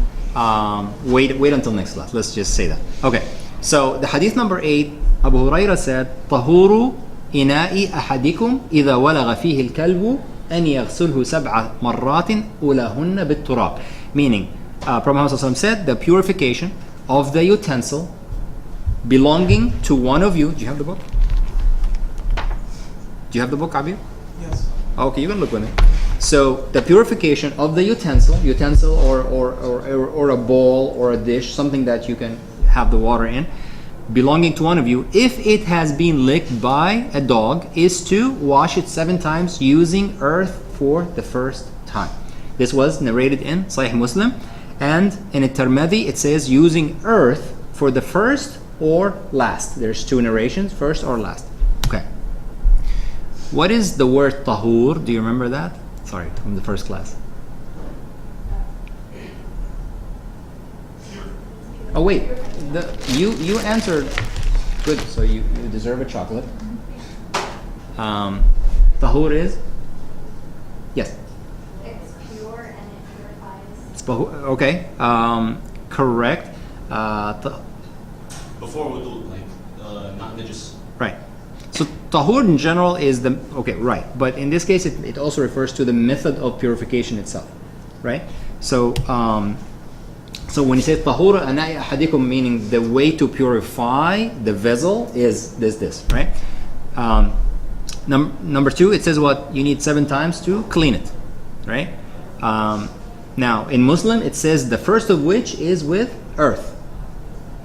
wait until next class. Let's just say that. Okay. So the hadith number 8, Abu Hurairah said, طهور إناء أحدكم إذا ولغ فيه الكلب أن يغسله 7 مرات أولهن بالتراب. Meaning, Prophet Muhammad said, the purification of the utensil belonging to one of you. Do you have the book? Do you have the book, Abir? Yes. Okay, you can look with me. So the purification of the utensil or a bowl or a dish, something that you can have the water in, belonging to one of you, if it has been licked by a dog, is to wash it 7 times using earth for the first time. This was narrated in Sahih Muslim, and in At-Tirmidhi it says using earth for the first or last. There's 2 narrations, first or last. Okay. What is the word tahur? Do you remember that? Sorry, from the first class. Oh wait, you answered good, so you deserve a chocolate. Tahur is? Yes. It's pure and it purifies. It's okay. Correct. Before wudu, not najis. Right. So tahur in general is the okay, right. But in this case, it also refers to the method of purification itself, right? So so when you say tahur ana'i ahadikum, meaning the way to purify the vessel is this, right? Number 2, it says what you need 7 times to clean it, right? Now in Muslim, it says the first of which is with earth,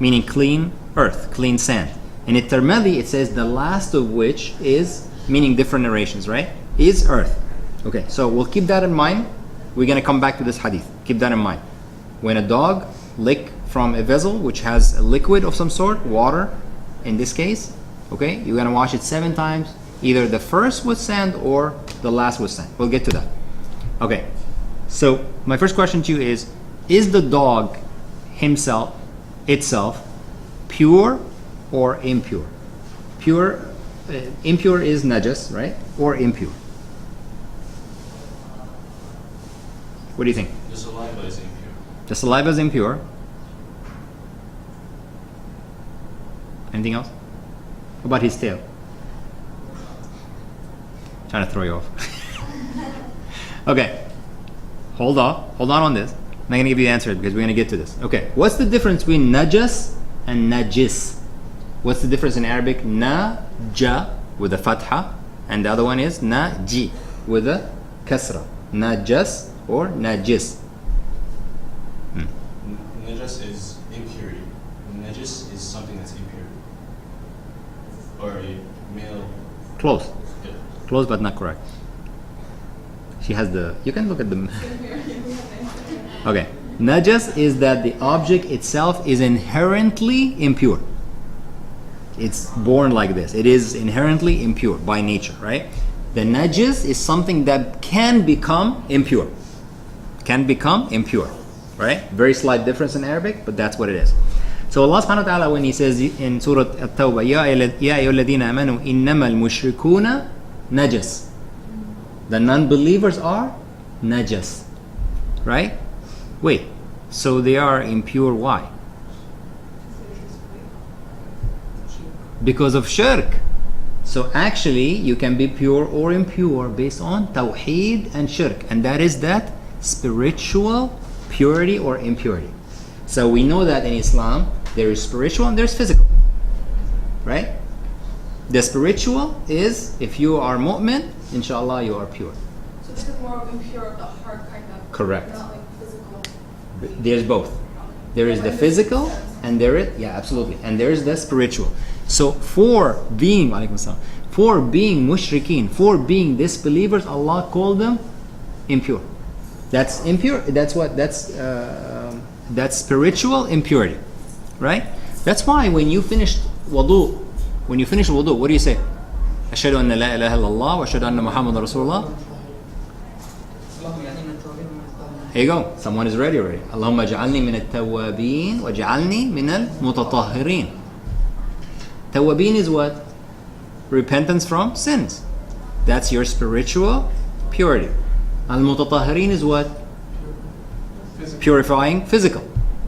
meaning clean earth, clean sand. In At-Tirmidhi, it says the last of which is, meaning different narrations, right? Is earth. Okay, so we'll keep that in mind. We're going to come back to this hadith. Keep that in mind. When a dog lick from a vessel which has a liquid of some sort, water in this case, okay, you're going to wash it 7 times, either the first with sand or the last with sand. We'll get to that. Okay, so my first question to you is the dog itself pure or impure? Impure is najas, right? Or impure? What do you think? The saliva is impure. The saliva is impure. Anything else? What about his tail? Trying to throw you off. Okay. Hold on this. I'm not going to give you the answer because we're going to get to this. Okay. What's the difference between najas and najis? What's the difference in Arabic? Na-ja with a fatha, and the other one is na-ji with a kasra. Najas or najis. Najas is impurity. Najis is something that's impure. Or a male. Close. Yeah. Close but not correct. She has the. You can look at the. Okay. Najas is that the object itself is inherently impure. It's born like this. It is inherently impure by nature, right? The najis is something that can become impure. Can become impure, right? Very slight difference in Arabic, but that's what it is. So Allah subhanahu wa ta'ala, when He says in Surah At-Tawbah, Ya ayyuhalladhina amanu innamal mushrikuna najas. The non-believers are najas, right? Wait, so they are impure, why? Because of shirk. So actually, you can be pure or impure based on tawheed and shirk, and that is that spiritual purity or impurity. So we know that in Islam, there is spiritual and there's physical, right? The spiritual is, if you are mu'min, inshallah, you are pure. So this is more of impure of the heart kind of. Correct. Not like physical. There's both. There is the physical, and there is, yeah, absolutely, and there is the spiritual. So for being, for being mushrikeen, for being disbelievers, Allah called them impure. That's impure. That's what. That's spiritual impurity, right? That's why when you finish wudu, what do you say? Ashhadu anna la ilaha illallah wa ashhadu anna Muhammadan Rasulullah. Here you go. Someone is ready already. Allahumma ja'alni min at-tawwabin wa ja'alni min al-mutatahhirin. Tawwabin is what? Repentance from sins. That's your spiritual purity. Al-mutatahhirin is what? Purifying physical.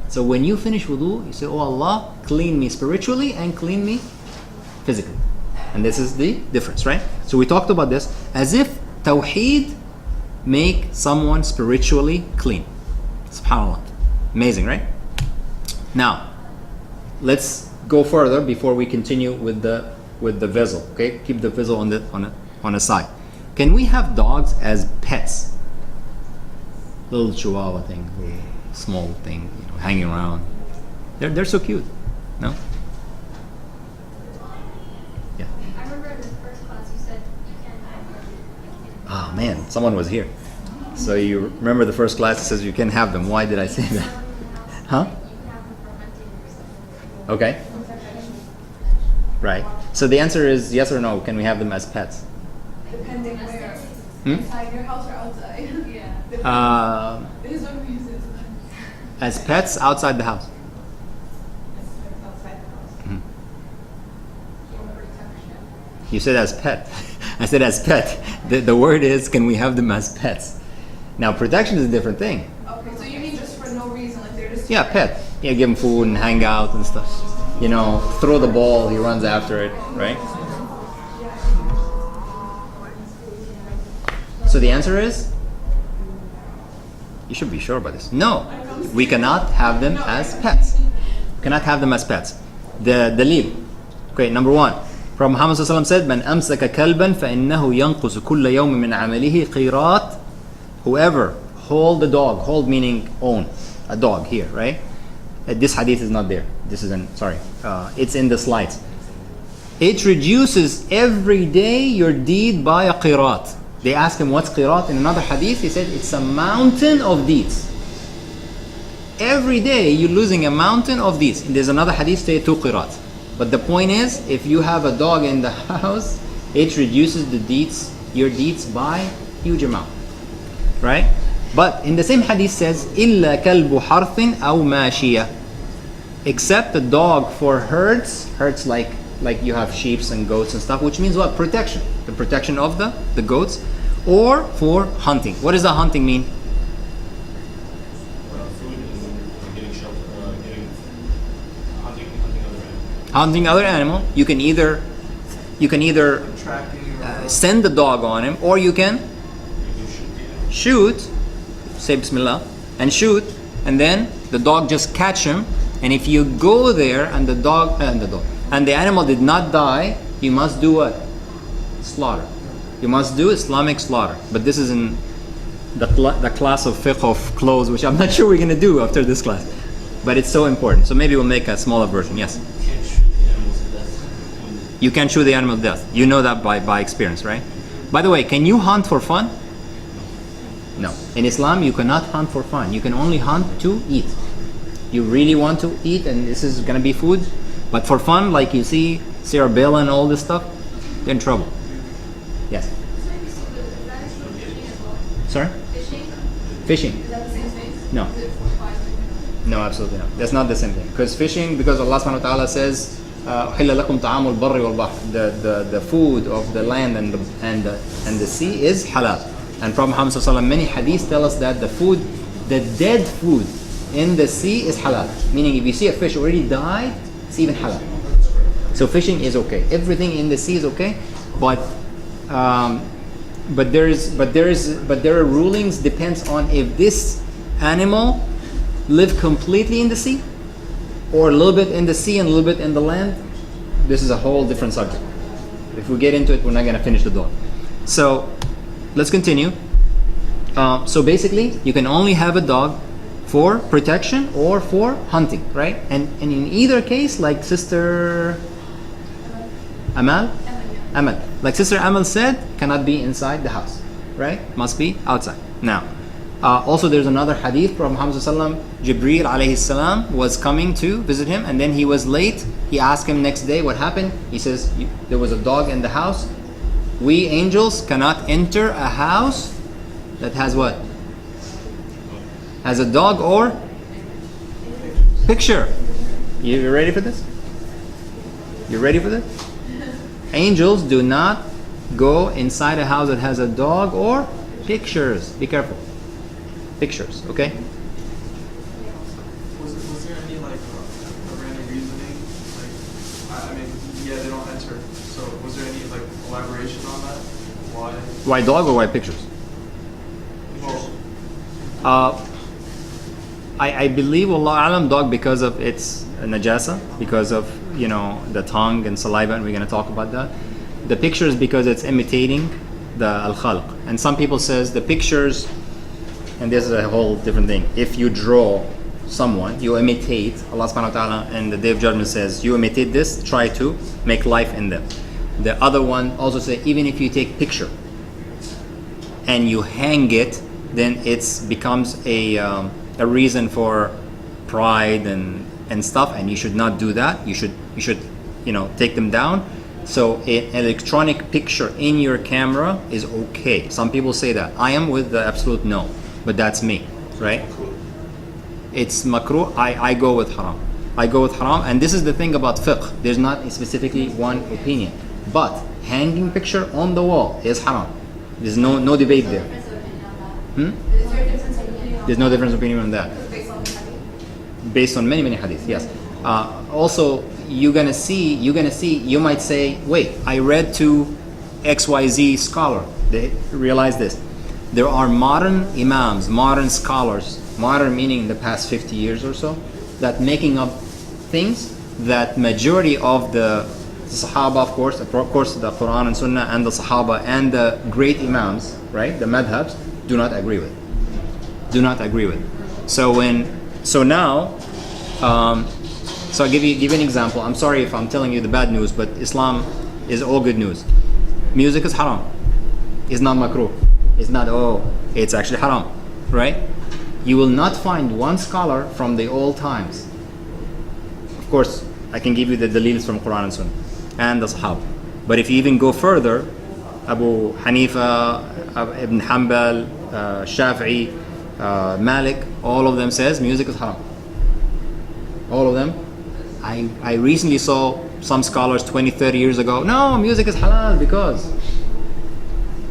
So when you finish wudu, you say, oh Allah, clean me spiritually and clean me physically. And this is the difference, right? So we talked about this as if tawheed make someone spiritually clean. SubhanAllah. Amazing, right? Now, let's go further before we continue with the vessel. Okay, keep the vessel on the side. Can we have dogs as pets? Little chihuahua thing, little small thing, hanging around. They're so cute. No? Yeah. I remember in the first class you said you can't have Oh man, someone was here. So you remember the first class that says you can have them. Why did I say that? Huh? You can have them for hunting or something. Okay. Right. So the answer is yes or no. Can we have them as pets? Depending where. Hmm? Inside your house or outside? Yeah. This is what we use it. As pets outside the house. Outside the house. Mhm. For protection. You said as pet. I said as pet. The word is, can we have them as pets? Now protection is a different thing. Okay, so you mean just for no reason, like they're just. Yeah, pet. Yeah, give him food and hang out and stuff. Throw the ball, he runs after it, right? So the answer is, you should be sure about this. No, we cannot have them as pets. We cannot have them as pets. The dalil. Okay, number one. From Muhammad ﷺ said, "Man amsaka kalban فإنه ينقص كل يوم من عمله قيرات." Whoever hold the dog, hold meaning own a dog here, right? This hadith is not there. This is it's in the slides. It reduces every day your deed by a qirat. They asked him what's qirat in another hadith. He said it's a mountain of deeds. Every day you're losing a mountain of deeds. And there's another hadith say 2 qirat. But the point is, if you have a dog in the house, it reduces your deeds by huge amount, right? But in the same hadith says, إِلَّا كَلْبُ حَرْثٍ أَوْ مَاشِيَةٍ, except a dog for herds like you have sheep and goats and stuff, which means what? Protection. The protection of the goats, or for hunting. What does the hunting mean? Food and getting shelter, Hunting other animal. You can either send the dog on him, or you can shoot, say Bismillah, and shoot, and then the dog just catch him. And if you go there and the animal did not die, you must do what? Slaughter. You must do Islamic slaughter. But this is in the class of fiqh of clothes, which I'm not sure we're going to do after this class. But it's so important. So maybe we'll make a smaller version. Yes? You can't shoot the animal to death. You know that by experience, right? By the way, can you hunt for fun? No. In Islam, you cannot hunt for fun. You can only hunt to eat. You really want to eat, and this is gonna be food, but for fun, like you see Sarah Bell and all this stuff, you're in trouble. Yes. Sorry? Fishing. Is that the same thing? No. Is it 45 minutes? No, absolutely not. That's not the same thing. Because fishing, because Allah subhanahu wa ta'ala says, أُحِلَّ لَكُمْ طَعَامُ الْبَرِّ وَالْبَحْرِ. The food of the land and the sea is halal. And Prophet Muhammad sallallahu alaihi wasallam, many hadiths tell us that the dead food in the sea is halal. Meaning if you see a fish already died, it's even halal. So fishing is okay. Everything in the sea is okay, but there are rulings depends on if this animal live completely in the sea or a little bit in the sea and a little bit in the land. This is a whole different subject. If we get into it, we're not going to finish the dog. So let's continue. So basically, you can only have a dog for protection or for hunting, right? And in either case, like Sister Amal, like Sister Amal said, cannot be inside the house, right? Must be outside. Now, also there's another hadith. Prophet Muhammad sallallahu alaihi wasallam, Jibreel alayhi salam was coming to visit him, and then he was late. He asked him next day what happened. He says there was a dog in the house. We angels cannot enter a house that has what? Has a dog or picture. You ready for this? You ready for this? Angels do not go inside a house that has a dog or pictures. Be careful. Pictures, okay? Was there any like a random reasoning? Like, I mean, yeah, they don't enter. So was there any like elaboration on that? Why? Why dog or why pictures? Well, I believe Allah alam dog because of its najasa, because of the tongue and saliva, and we're going to talk about that. The pictures because it's imitating the al-khalq, and some people says the pictures, and this is a whole different thing. If you draw someone, you imitate Allah subhanahu wa ta'ala, and the Day of Judgment says you imitate this, try to make life in them. The other one also say even if you take picture and you hang it, then it becomes a reason for pride and stuff, and you should not do that. You should take them down. So an electronic picture in your camera is okay. Some people say that. I am with the absolute no, but that's me, right? It's makruh. I go with haram. I go with haram, and this is the thing about fiqh. There's not specifically one opinion, but hanging picture on the wall is haram. There's no debate there. Is there a difference in opinion on There's no difference of opinion on that. Based on the hadith? Based on many hadith, yes. Also, you might say, wait, I read to XYZ scholar. They realize this. There are modern imams, modern scholars, modern meaning the past 50 years or so, that making up things that majority of the Sahaba, of course, the Quran and Sunnah and the Sahaba and the great imams, right, the madhabs, do not agree with. So now, so I'll give you an example. I'm sorry if I'm telling you the bad news, but Islam is all good news. Music is haram. It's not makruh. It's actually haram, right? You will not find one scholar from the old times. Of course, I can give you the dalils from Quran and Sunnah and the Sahaba. But if you even go further, Abu Hanifa, Ibn Hanbal, Shafi'i, Malik, all of them says music is haram. All of them. I recently saw some scholars 20, 30 years ago, no, music is halal because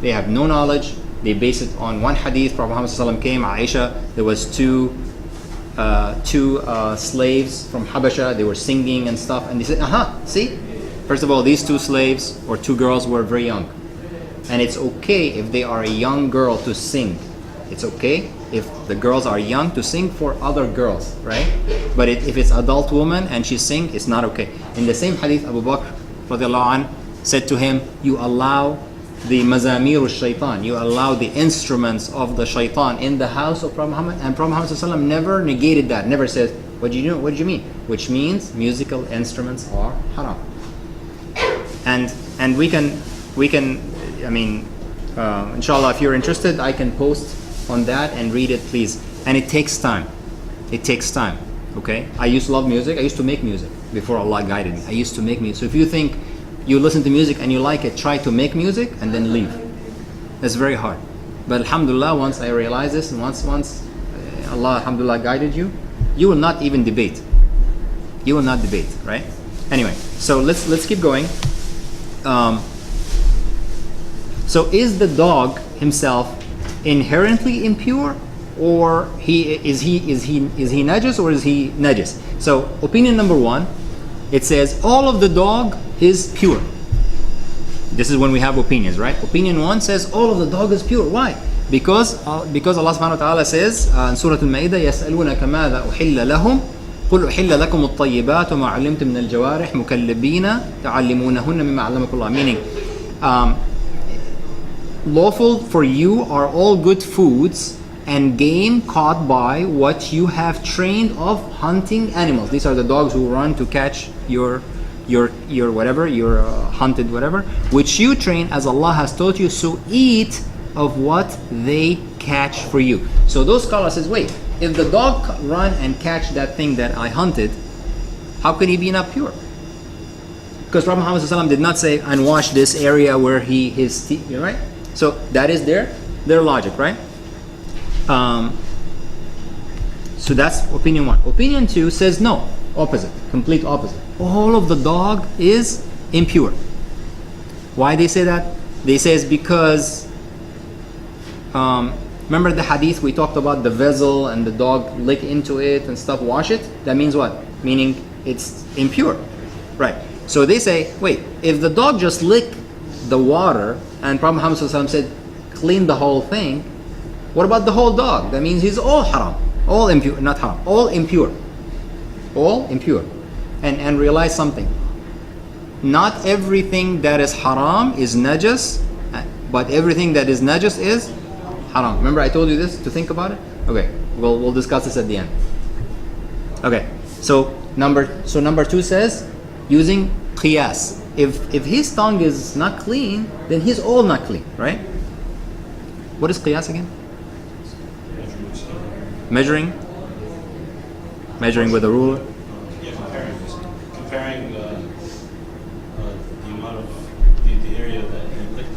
they have no knowledge. They base it on one hadith. Prophet Muhammad ﷺ came, Aisha, there was two slaves from Habasha, they were singing and stuff, and they said, see? First of all, these two slaves or two girls were very young. And it's okay if they are a young girl to sing. It's okay if the girls are young to sing for other girls, right? But if it's adult woman and she sing, it's not okay. In the same hadith, Abu Bakr radiallahu anh said to him, you allow the mazamir al-shaytan, you allow the instruments of the shaitan in the house of Prophet Muhammad, and Prophet Muhammad ﷺ never negated that, never says, what do you mean? Which means musical instruments are haram. And we can inshallah, if you're interested, I can post on that and read it, please. And it takes time. It takes time. Okay? I used to love music. I used to make music before Allah guided me. I used to make music. So if you think you listen to music and you like it, try to make music and then leave. That's very hard. But alhamdulillah, once I realized this, and once Allah alhamdulillah guided you, you will not even debate. You will not debate, right? Anyway, so let's keep going. So is the dog himself inherently impure, or is he najis, or is he najis? So opinion number one, it says all of the dog is pure. This is when we have opinions, right? Opinion one says all of the dog is pure. Why? Because Allah subhanahu wa ta'ala says in Surah Al-Ma'idah, يَسْأَلُونَكَ مَاذَا أُحِلَّ لَهُمْ قُلْ أُحِلَّ لَكُمُ الطَّيِّبَاتُ وَمَا عَلِّمْتُم مِّنَ الْجَوَارِحِ مُكَلِّبِينَ تَعَلِّمُونَهُنَّ مِمَّا عَلَّمَكُمُ اللَّهُ. Meaning, lawful for you are all good foods and game caught by what you have trained of hunting animals. These are the dogs who run to catch your whatever, your hunted whatever, which you train as Allah has taught you. So eat of what they catch for you. So those scholars says, wait, if the dog run and catch that thing that I hunted, how can he be not pure? Because Prophet Muhammad ﷺ did not say and wash this area where his teeth, right? So that is their logic, right? So that's opinion one. Opinion two says no, opposite, complete opposite. All of the dog is impure. Why they say that? They say it's because remember the hadith we talked about, the vessel and the dog lick into it and stuff, wash it? That means what? Meaning it's impure, right? So they say, wait, if the dog just lick the water and Prophet Muhammad ﷺ said clean the whole thing, what about the whole dog? That means he's all haram, all impure, not haram, all impure, all impure. And realize something, not everything that is haram is najas, but everything that is najas is haram. Remember I told you this to think about it? Okay, we'll discuss this at the end. Okay, so number two says using qiyas. If his tongue is not clean, then he's all not clean, right? What is qiyas again? Measuring with a ruler. Yeah, comparing the amount of the area that you licked.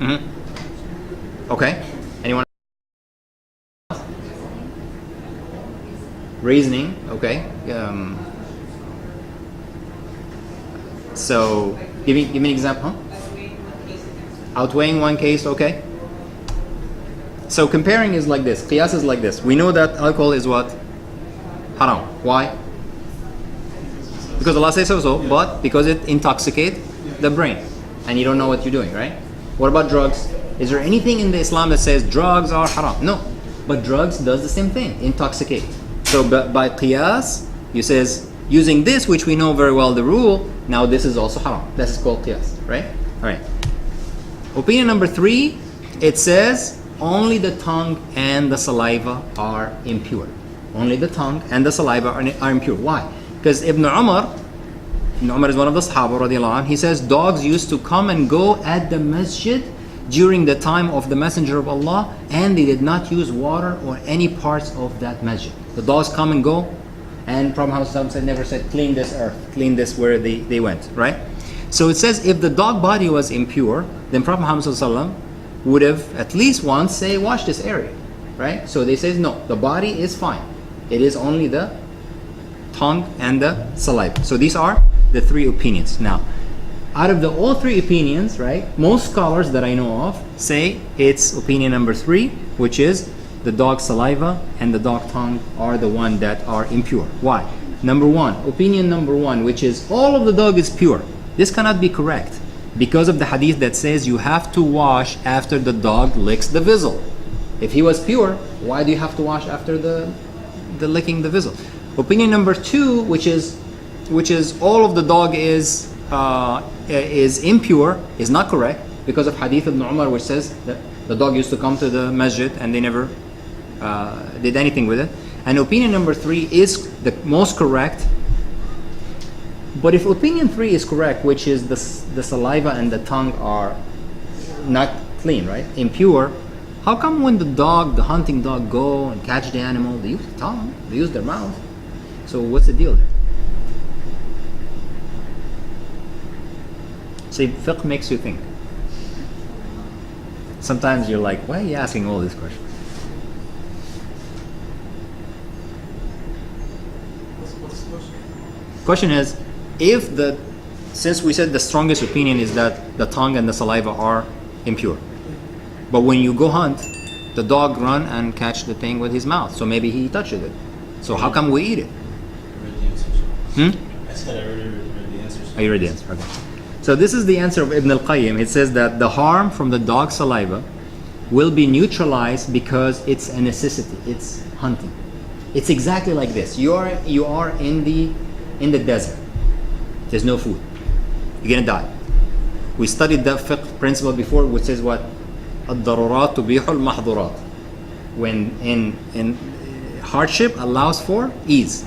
Mm-hmm. Okay. Anyone? Reasoning. Okay. So give me an example. Huh? Outweighing one case. Okay. So comparing is like this. Qiyas is like this. We know that alcohol is what? Haram. Why? Because Allah says so, but because it intoxicates the brain and you don't know what you're doing, right? What about drugs? Is there anything in the Islam that says drugs are haram? No. But drugs does the same thing, intoxicate. So by qiyas, you says using this, which we know very well the rule, now this is also haram. This is called qiyas, right? All right. Opinion number three, it says only the tongue and the saliva are impure. Only the tongue and the saliva are impure. Why? Because Ibn Umar is one of the Sahaba radiallahu anh, he says dogs used to come and go at the masjid during the time of the Messenger of Allah, and they did not use water or any parts of that masjid. The dogs come and go, and Prophet Muhammad never said clean this earth, clean this where they went, right? So it says if the dog body was impure, then Prophet Muhammad would have at least once say wash this area, right? So they say no, the body is fine. It is only the tongue and the saliva. So these are the three opinions. Now, out of all three opinions, right, most scholars that I know of say it's opinion number three, which is the dog saliva and the dog tongue are the one that are impure. Why? Opinion number one, which is all of the dog is pure. This cannot be correct because of the hadith that says you have to wash after the dog licks the vessel. If he was pure, why do you have to wash after the licking the vessel? Opinion number two, which is all of the dog is impure, is not correct because of hadith of Ibn Umar, which says that the dog used to come to the masjid and they never did anything with it. And opinion number three is the most correct. But if opinion three is correct, which is the saliva and the tongue are not clean, right, impure, How come when the hunting dog go and catch the animal, they use the tongue, they use their mouth? So what's the deal there? See, fiqh makes you think. Sometimes you're like, why are you asking all these questions? What's the question? Question is, since we said the strongest opinion is that the tongue and the saliva are impure, but when you go hunt, the dog run and catch the thing with his mouth, so maybe he touches it. So how come we eat it? I read the answers. I said I already read the answers. Oh, you read the answer. Okay. So this is the answer of Ibn al-Qayyim. It says that the harm from the dog's saliva will be neutralized because it's a necessity. It's hunting. It's exactly like this. You are in the desert. There's no food. You're gonna die. We studied that fiqh principle before, which says what? الضرورات تبيح المحظورات. When in hardship allows for ease.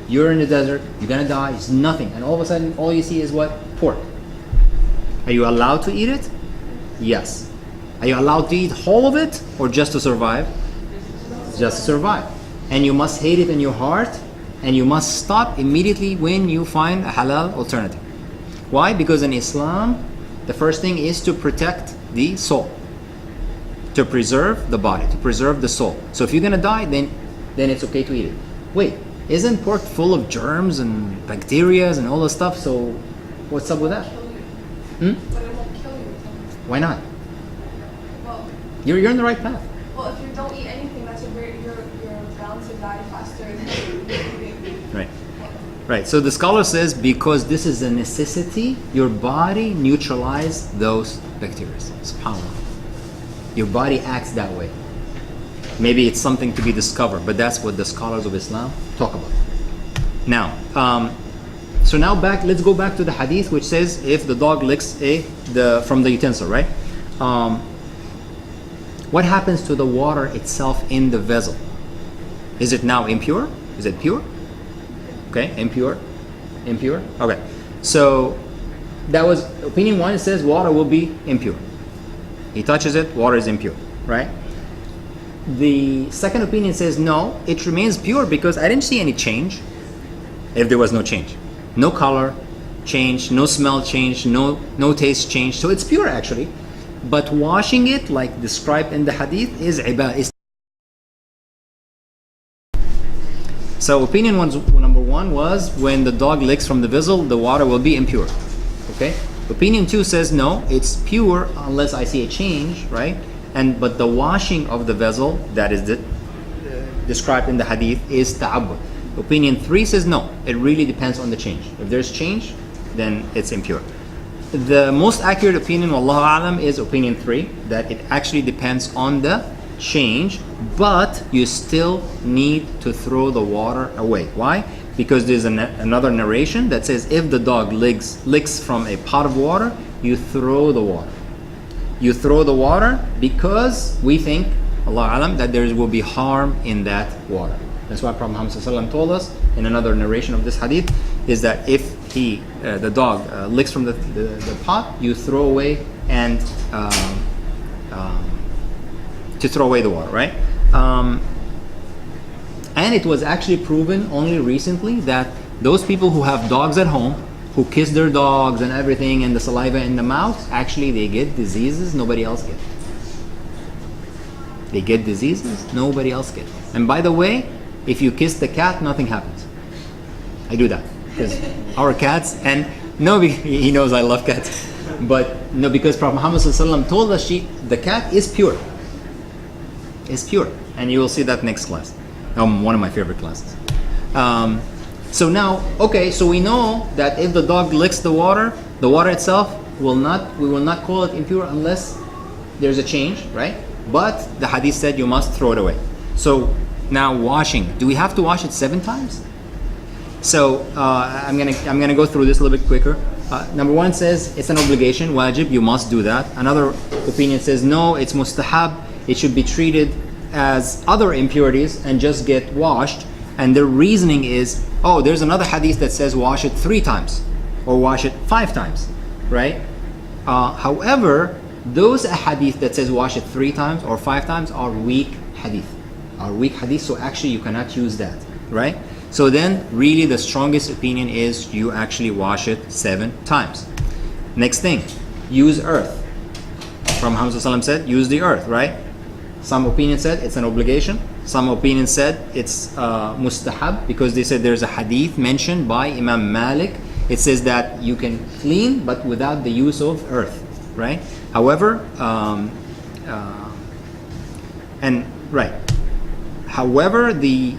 You're in the desert, you're gonna die, it's nothing, and all of a sudden all you see is what? Pork. Are you allowed to eat it? Yes. Are you allowed to eat whole of it or just to survive? Just to survive. And you must hate it in your heart, and you must stop immediately when you find a halal alternative. Why? Because in Islam, the first thing is to protect the soul, to preserve the body, to preserve the soul. So if you're gonna die, then it's okay to eat it. Wait, isn't pork full of germs and bacteria and all this stuff? So what's up with that? But it won't kill you. Why not? Well, You're in the right path. well, if you don't eat anything, you're bound to die faster than eating. Right. Right. So the scholar says because this is a necessity, your body neutralizes those bacteria. SubhanAllah. Your body acts that way. Maybe it's something to be discovered, but that's what the scholars of Islam talk about. Now, so now let's go back to the hadith which says if the dog licks from the utensil, right? What happens to the water itself in the vessel? Is it now impure? Is it pure? Okay, impure. Okay, so that was opinion one. It says water will be impure. He touches it, water is impure, right? The second opinion says no, it remains pure because I didn't see any change. If there was no change, no color change, no smell change, no taste change, so it's pure actually. But washing it, like described in the hadith, is ibadah. So opinion number one was when the dog licks from the vessel, the water will be impure. Okay. Opinion two says no, it's pure unless I see a change, right? But the washing of the vessel that is described in the hadith is ta'abbud. Opinion three says no, it really depends on the change. If there's change, then it's impure. The most accurate opinion, wallahu alam, is opinion three, that it actually depends on the change, but you still need to throw the water away. Why? Because there's another narration that says if the dog licks from a pot of water, you throw the water. You throw the water because we think, Allah alam, that there will be harm in that water. That's why Prophet Muhammad ﷺ told us in another narration of this hadith is that if the dog licks from the pot, you throw away and to throw away the water, right? And it was actually proven only recently that those people who have dogs at home, who kiss their dogs and everything and the saliva in the mouth, actually they get diseases nobody else gets. They get diseases nobody else gets. And by the way, if you kiss the cat, nothing happens. I do that because our cats, and no, he knows I love cats, but no, because Prophet Muhammad ﷺ told us the cat is pure. It's pure, and you will see that next class. One of my favorite classes. So now, okay, so we know that if the dog licks the water itself we will not call it impure unless there's a change, right? But the hadith said you must throw it away. So now washing, do we have to wash it 7 times? So I'm gonna go through this a little bit quicker. Number one says it's an obligation, wajib, you must do that. Another opinion says no, it's mustahab, it should be treated as other impurities and just get washed. And their reasoning is, there's another hadith that says wash it 3 times or wash it 5 times, right? However, Those hadith that says wash it 3 times or 5 times are weak hadith. So actually you cannot use that, right? So then really the strongest opinion is you actually wash it 7 times. Next thing, use earth. From Muhammad ﷺ said, use the earth, right? Some opinion said it's an obligation. Some opinion said it's mustahab, because they said there's a hadith mentioned by Imam Malik. It says that you can clean but without the use of earth, right? However, However, there's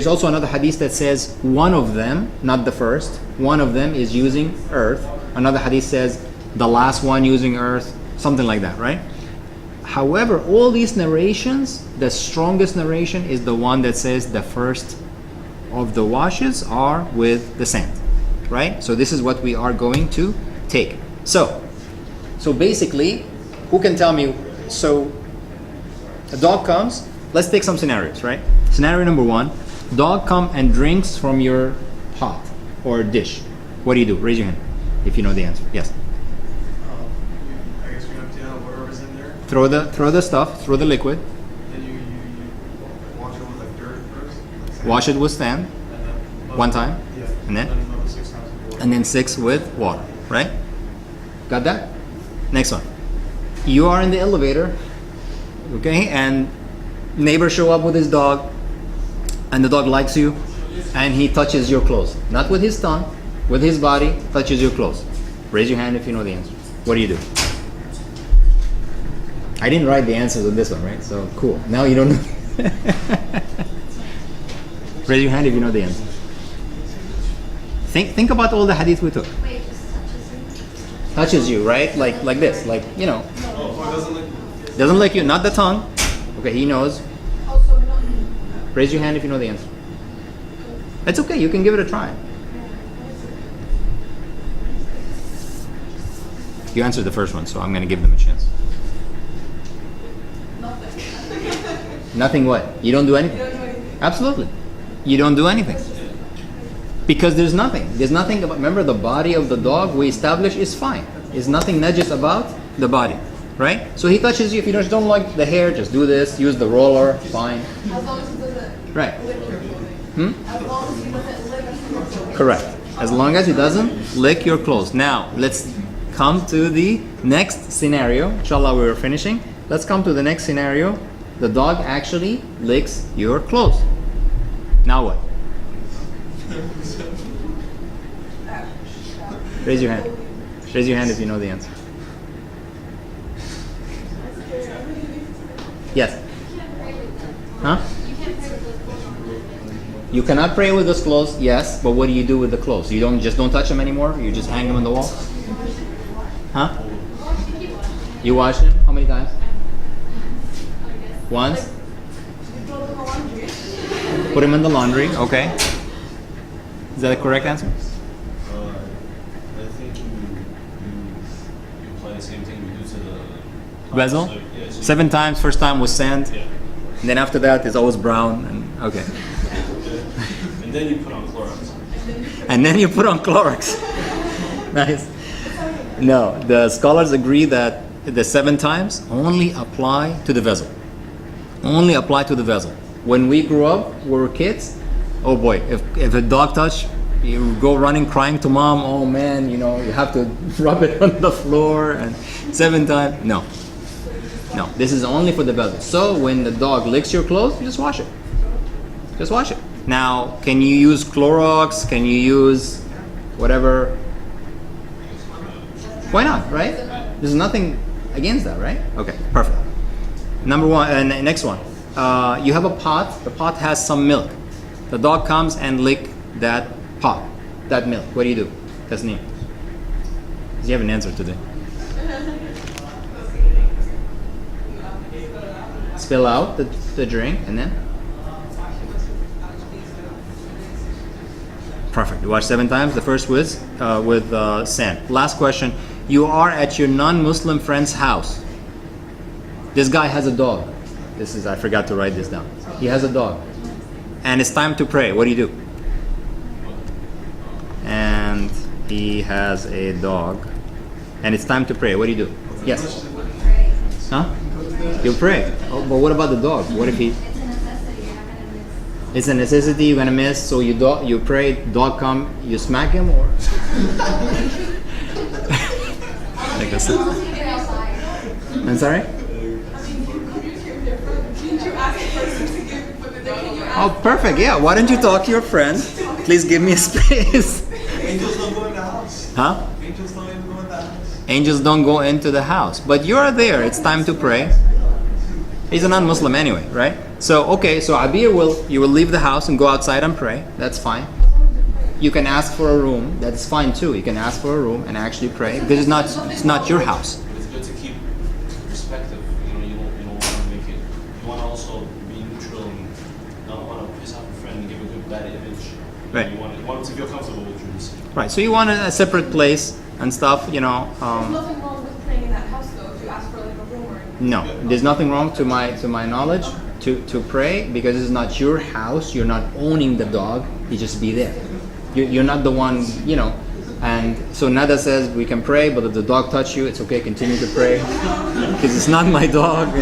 also another hadith that says one of them, not the first, one of them is using earth. Another hadith says the last one using earth, something like that, right? However, all these narrations, the strongest narration is the one that says the first of the washes are with the sand, right? So this is what we are going to take. So basically, who can tell me, so a dog comes, let's take some scenarios, right? Scenario number 1, dog come and drinks from your pot or dish. What do you do? Raise your hand if you know the answer. Yes. I guess we empty out whatever's in there. Throw the stuff, throw the liquid. Then you wash it with like dirt first. Like sand. Wash it with sand, And then 1 time, Yeah. and then another 6 times with water. and then 6 with water, right? Got that? Next one. You are in the elevator, okay, and neighbor show up with his dog, and the dog likes you, and he touches your clothes. Not with his tongue, with his body, touches your clothes. Raise your hand if you know the answer. What do you do? I didn't write the answers on this one, right? So cool. Now you don't know. Raise your hand if you know the answer. Think about all the hadith we took. Wait, just touches me? Touches you, right? Like this, like, you know. Oh, it doesn't look. Doesn't lick you, not the tongue. Okay, he knows. Also, no. Raise your hand if you know the answer. It's okay, you can give it a try. You answered the first one, so I'm going to give them a chance. Nothing. Nothing what? You don't do anything? You don't do anything. Absolutely. You don't do anything. Because there's nothing. There's nothing about, remember the body of the dog we established is fine. There's nothing najis about the body. Right? So he touches you. If you don't like the hair, just do this. Use the roller. Fine. As long as he doesn't Right. lick your clothing. As long as he doesn't lick your clothing. Correct. As long as he doesn't lick your clothes. Now, let's come to the next scenario. Inshallah, we're finishing. Let's come to the next scenario. The dog actually licks your clothes. Now what? Raise your hand. Raise your hand if you know the answer. Yes. Huh? You cannot pray with those clothes, yes, but what do you do with the clothes? You don't touch them anymore? You just hang them on the wall? Huh? You wash them? How many times? Once? Put them in the laundry, okay. Is that a correct answer? I think you apply the same thing you do to the Vessel? So, yeah, so 7 times, first time was sand, yeah. and then after that it's always brown, and okay. And then you put on Clorox. And then you put on Clorox. Nice. No, the scholars agree that the 7 times only apply to the vessel. Only apply to the vessel. When we grew up, we were kids. Oh boy, if a dog touch, you go running crying to mom. Oh man, you have to rub it on the floor and 7 times. No, this is only for the vessel. So when the dog licks your clothes, you just wash it. Just wash it. Now, can you use Clorox? Can you use whatever? Why not, right? There's nothing against that, right? Okay, perfect. Number 1, next one. You have a pot. The pot has some milk. The dog comes and lick that pot, that milk. What do you do? Tasneem. You have an answer today. Spill out the drink and then? Perfect. You wash 7 times. The first was with sand. Last question. You are at your non-Muslim friend's house. This guy has a dog. I forgot to write this down. He has a dog. And it's time to pray. What do you do? And he has a dog. and it's time to pray. What do you do? Yes. Pray. Huh? You pray. Oh, but what about the dog? What if he? It's a necessity. You're not gonna miss. It's a necessity. You're gonna miss. So you pray. Dog come. You smack him or? Like I said. Unless you get outside. I'm sorry. I mean, you communicate with your friend. Didn't you ask the person to give? But then can you ask? Oh, perfect. Yeah. Why don't you talk to your friend? Please give me a space. Angels don't go in the house. Huh? Angels don't even go in the house. Angels don't go into the house, but you're there. It's time to pray. He's a non-Muslim anyway, right? So okay, so Abir will leave the house and go outside and pray. That's fine. You can ask for a room. That's fine too. You can ask for a room and actually pray because it's not your house. It's good to keep perspective. You know, you don't want to make it. You want to also be neutral and not want to piss off a friend and give a good bad image. Right. You want to feel comfortable with your decision. Right. So you want a separate place and stuff. You know. There's nothing wrong with praying in that house though. If you ask for like a room or anything. No, there's nothing wrong to my knowledge to pray because it's not your house. You're not owning the dog. You just be there. You're not the one, you know. And so Nada says we can pray, but if the dog touch you, it's okay. Continue to pray because it's not my dog.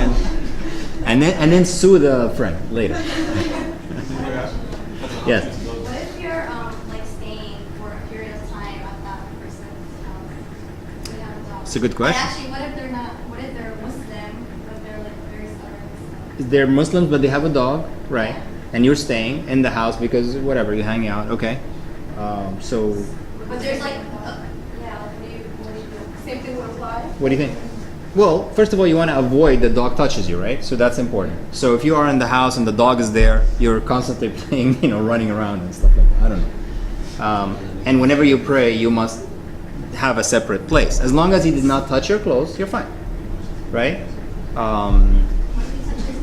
And then sue the friend later. Yes. What if you're like staying for a period of time at that person's house? We have a dog. It's a good question. And actually, what if they're not? What if they're Muslim, but they're like very stubborn? They're Muslims, but they have a dog, right? And you're staying in the house because whatever, you hang out, okay? So But there's like, yeah. Like, what do you do? Same thing would apply. what do you think? Well, first of all, you want to avoid the dog touches you, right? So that's important. So if you are in the house and the dog is there, you're constantly playing, running around and stuff like that. I don't know. And whenever you pray, you must have a separate place. As long as he did not touch your clothes, you're fine, right? What if he touches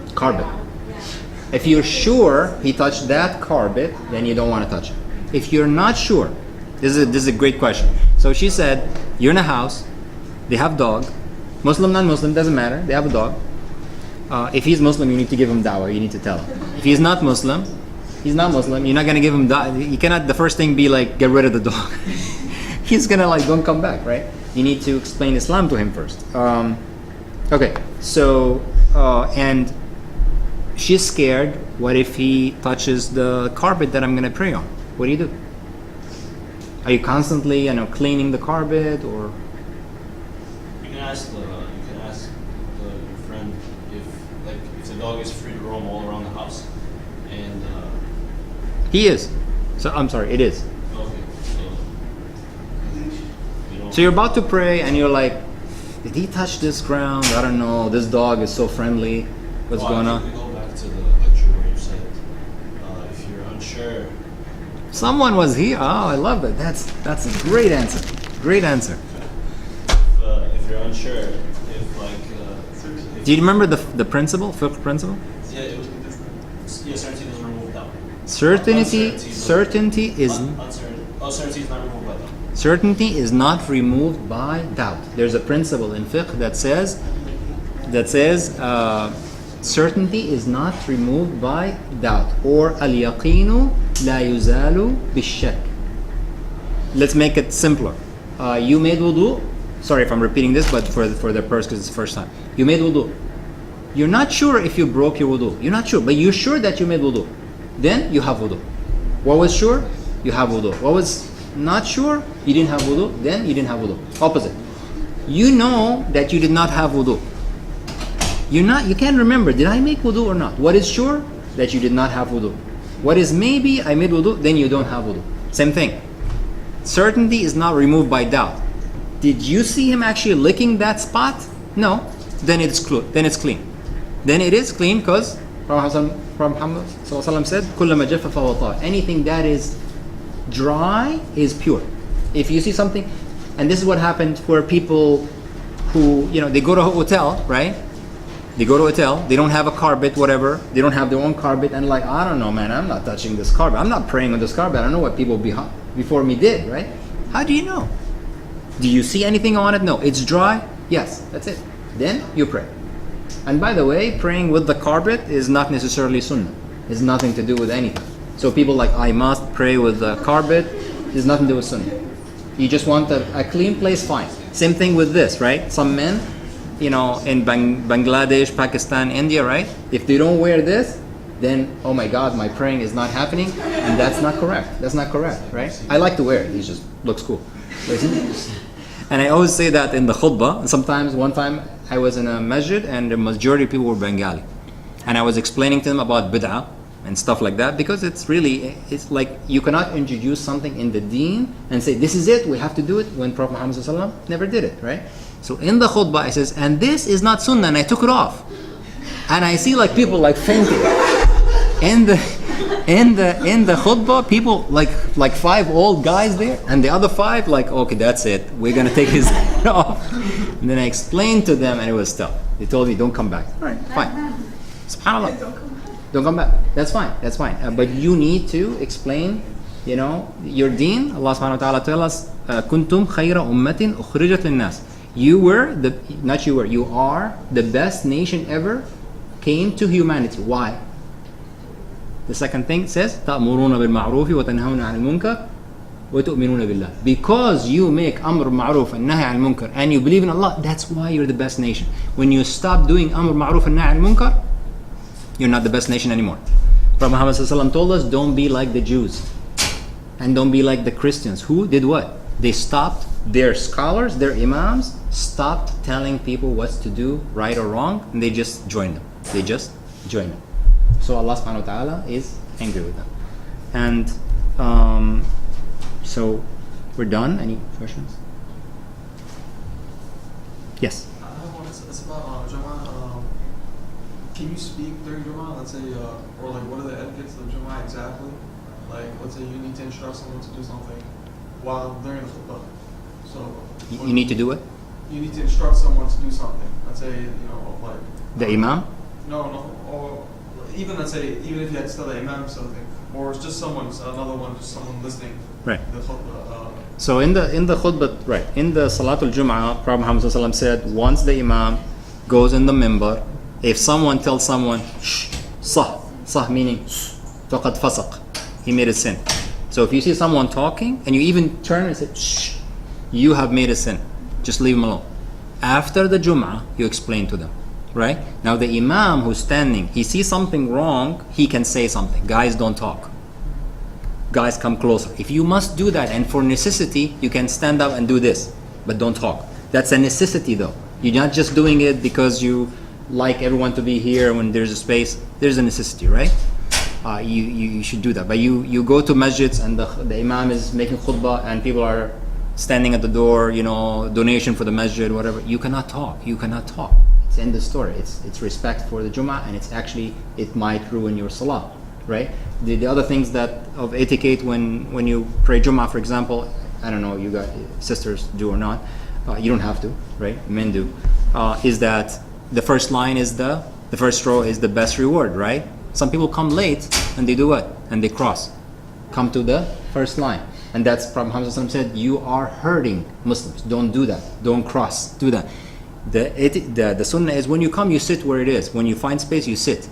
the Carpet. Yeah. If you're sure he touched that carpet, then you don't want to touch it. If you're not sure, this is a great question. So she said, you're in a house, they have dog, Muslim, non-Muslim, doesn't matter, they have a dog. If he's Muslim, you need to give him dawah, you need to tell him. If he's not Muslim, you're not going to give him dawah. You cannot, the first thing be like, get rid of the dog. He's going to like, don't come back, right? You need to explain Islam to him first. Okay, so, and she's scared. What if he touches the carpet that I'm going to pray on? What do you do? Are you constantly, cleaning the carpet or? You can ask your friend if the dog is free to roam all around the house, and He is. So I'm sorry, it is. okay, So you're about to pray and you're like, did he touch this ground? I don't know. This dog is so friendly. What's going We on? go back to the lecture where you said if you're unsure. Someone was here. Oh, I love it. That's a great answer. Great answer. If you're unsure, if like, Do you remember the principle, fiqh principle? yeah, certainty doesn't remove doubt. Certainty is Uncertainty is not removed by doubt. certainty is not removed by doubt. There's a principle in fiqh that says certainty is not removed by doubt, or al-yaqinu la yuzalu bish-shak. Let's make it simpler. You made wudu. Sorry if I'm repeating this, but for the purpose because it's the first time. You made wudu. You're not sure if you broke your wudu. You're not sure, but you're sure that you made wudu. Then you have wudu. What was sure? You have wudu. What was not sure? You didn't have wudu. Then you didn't have wudu. Opposite. You know that you did not have wudu. You can't remember, did I make wudu or not? What is sure? That you did not have wudu. What is maybe I made wudu, then you don't have wudu. Same thing. Certainty is not removed by doubt. Did you see him actually licking that spot? No. Then it's clean. Then it is clean because Muhammad said, كُلَّمَا جَفَّ فَهُوَ طَاهِرٌ. Anything that is dry is pure. If you see something, and this is what happened for people who, they go to a hotel, right? They go to a hotel, they don't have a carpet, whatever. They don't have their own carpet, and like, I don't know, man, I'm not touching this carpet. I'm not praying on this carpet. I don't know what people before me did, right? How do you know? Do you see anything on it? No. It's dry? Yes. That's it. Then you pray. And by the way, praying with the carpet is not necessarily sunnah. It's nothing to do with anything. So people like, I must pray with the carpet, is nothing to do with sunnah. You just want a clean place, fine. Same thing with this, right? Some men, in Bangladesh, Pakistan, India, right? If they don't wear this, then, oh my God, my praying is not happening, and that's not correct. That's not correct, right? I like to wear it. It just looks cool. And I always say that in the khutbah. Sometimes, one time, I was in a masjid, and the majority of people were Bengali. And I was explaining to them about bid'ah and stuff like that, because it's like you cannot introduce something in the deen and say, this is it, we have to do it, when Prophet Muhammad ﷺ never did it, right? So in the khutbah, I says, and this is not sunnah, and I took it off. And I see like people like fainting. In the khutbah, people like 5 old guys there, and the other 5 like, okay, that's it, we're gonna take his head off. And then I explained to them, and it was tough. They told me, don't come back. All right, fine. SubhanAllah. Don't come back. That's fine. That's fine. But you need to explain, your deen. Allah subhanahu wa ta'ala tells us, "Kuntum khayra ummatin ukhrijat lin-nas." You are the best nation ever came to humanity. Why? The second thing says, "Ta'muruna bil ma'ruf wa tanhauna 'anil munkar wa tu'minuna billah." Because you make amr ma'ruf and nahy 'anil munkar, and you believe in Allah, that's why you're the best nation. When you stop doing amr ma'ruf and nahy 'anil munkar, you're not the best nation anymore. Prophet Muhammad ﷺ told us, don't be like the Jews and don't be like the Christians. Who did what? They stopped, their scholars, their imams stopped telling people what to do, right or wrong, and they just joined them. So Allah subhanahu wa ta'ala is angry with them. And so we're done. Any questions? Yes. I have one. It's about Jama'ah. Can you speak during Jama'ah? Let's say, or like, what are the etiquettes of Jama'ah exactly? Like, let's say you need to instruct someone to do something while during the khutbah. So You need to do it? You need to instruct someone to do something. Let's say, like The imam? No, or even let's say, even if you had to tell the imam something, or it's just someone listening. Right. The khutbah. So in the khutbah, right, in the Salatul Jum'ah, Prophet Muhammad ﷺ said, once the imam goes in the minbar, if someone tells someone, shh, sah meaning, faqad fasaq, he made a sin. So if you see someone talking, and you even turn and say, shh, you have made a sin. Just leave him alone. After the Jum'ah, you explain to them, right? Now the imam who's standing, he sees something wrong, he can say something. Guys, don't talk. Guys, come closer. If you must do that, and for necessity, you can stand up and do this, but don't talk. That's a necessity though. You're not just doing it because you like everyone to be here when there's a space. There's a necessity, right? You should do that. But you go to masjids and the imam is making khutbah and people are standing at the door, donation for the masjid, whatever. You cannot talk. It's end the story. It's respect for the Jummah, and it might ruin your salah, right? The other things that of etiquette when you pray Jummah, for example, I don't know, you got sisters do or not. You don't have to, right? Men do. Is that the first line is the first row is the best reward, right? Some people come late and they do what? And they cross. Come to the first line. And that's Prophet Muhammad said, you are hurting Muslims. Don't do that. Don't cross. Do that. The sunnah is when you come, you sit where it is. When you find space, you sit.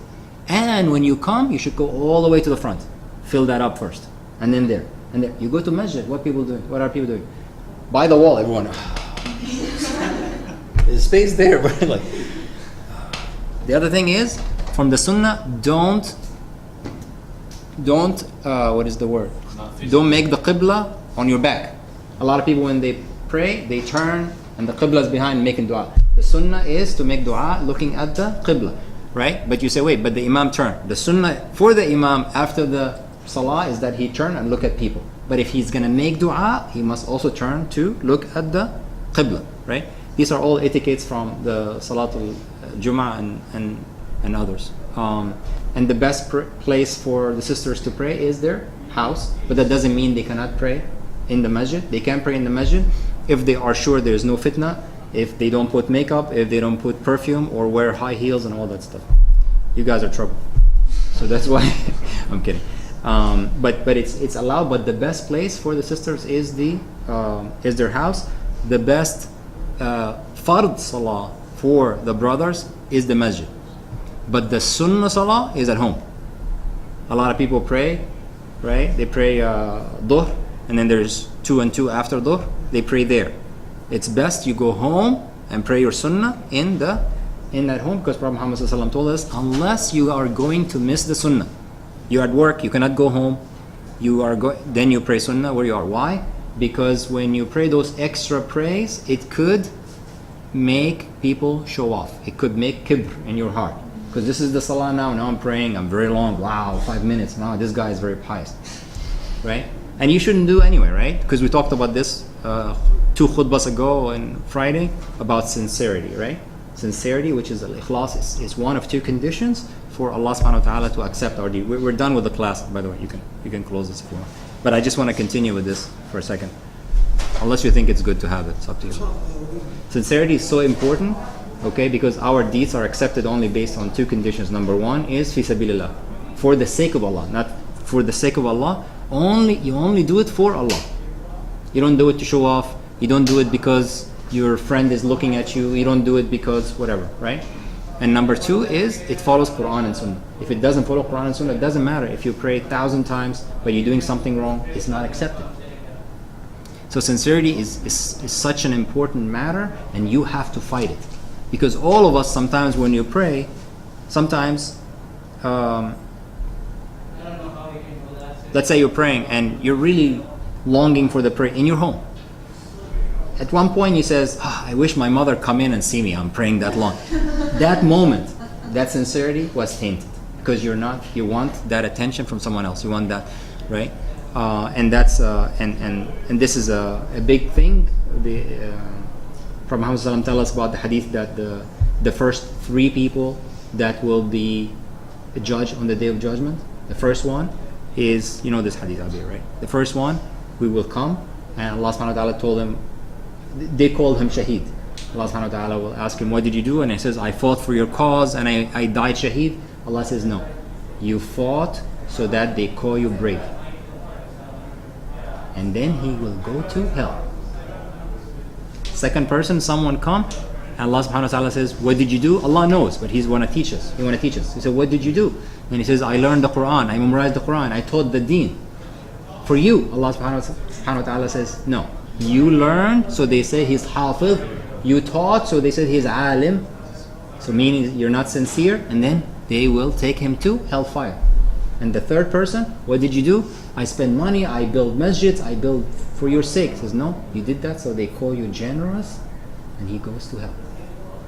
And when you come, you should go all the way to the front. Fill that up first. And then there. And there. You go to masjid. What people doing? What are people doing? By the wall, everyone. There's space there, but like. The other thing is, from the sunnah, don't what is the word? Don't make the qibla on your back. A lot of people when they pray, they turn and the qibla is behind making dua. The sunnah is to make dua looking at the qibla, right? But you say, wait, but the imam turned. The sunnah for the imam after the salah is that he turn and look at people. But if he's going to make dua, he must also turn to look at the qibla, right? These are all etiquettes from the Salatul Jum'ah and others. And the best place for the sisters to pray is their house, but that doesn't mean they cannot pray in the masjid. They can pray in the masjid if they are sure there's no fitna, if they don't put makeup, if they don't put perfume or wear high heels and all that stuff. You guys are trouble. So that's why I'm kidding. But it's allowed. But the best place for the sisters is their house. The best fard salah for the brothers is the masjid. But the sunnah salah is at home. A lot of people pray, right? They pray dhuhr, and then there's 2 and 2 after dhuhr, they pray there. It's best you go home and pray your sunnah in that home, because Prophet Muhammad ﷺ told us, unless you are going to miss the sunnah, you're at work, you cannot go home, then you pray sunnah where you are. Why? Because when you pray those extra prays, it could make people show off. It could make kibr in your heart. Because this is the salah now I'm praying, I'm very long, wow, 5 minutes, wow, this guy is very pious, right? And you shouldn't do anyway, right? Because we talked about this 2 khutbahs ago on Friday about sincerity, right? Sincerity, which is al-ikhlas, is one of 2 conditions for Allah subhanahu wa ta'ala to accept our deed. We're done with the class, by the way. You can close this if you want. But I just want to continue with this for a second. Unless you think it's good to have it, it's up to you. Sincerity is so important, okay, because our deeds are accepted only based on 2 conditions. Number 1 is fi sabilillah, for the sake of Allah, not for the sake of Allah. You only do it for Allah. You don't do it to show off. You don't do it because your friend is looking at you. You don't do it because whatever, right? And number 2 is it follows Quran and Sunnah. If it doesn't follow Quran and Sunnah, it doesn't matter. If you pray 1,000 times but you're doing something wrong, it's not accepted. So sincerity is such an important matter, and you have to fight it. Because all of us, sometimes when you pray, sometimes let's say you're praying and you're really longing for the prayer in your home. At one point he says, I wish my mother come in and see me, I'm praying that long. That moment, that sincerity was tainted, because you want that attention from someone else. You want that, right? And that's and this is a big thing. Prophet Muhammad ﷺ tell us about the hadith that the first 3 people that will be judged on the Day of Judgment. The first one is, you know this hadith, Abi, right? The first one, we will come, and Allah subhanahu wa ta'ala told him, they called him Shaheed. Allah subhanahu wa ta'ala will ask him, what did you do? And he says, I fought for your cause and I died Shaheed. Allah says, no, you fought so that they call you brave. And then he will go to hell. Second person, someone come, and Allah subhanahu wa ta'ala says, what did you do? Allah knows, but He's want to teach us. He want to teach us. He said, what did you do? And he says, I learned the Quran, I memorized the Quran, I taught the deen. For you, Allah subhanahu wa ta'ala says, no. You learned, so they say he's hafiz. You taught, so they said he's alim. So meaning you're not sincere, and then they will take him to hellfire. And the third person, what did you do? I spend money, I build masjids, I build for your sake. Says, no, you did that, so they call you generous, and he goes to hell.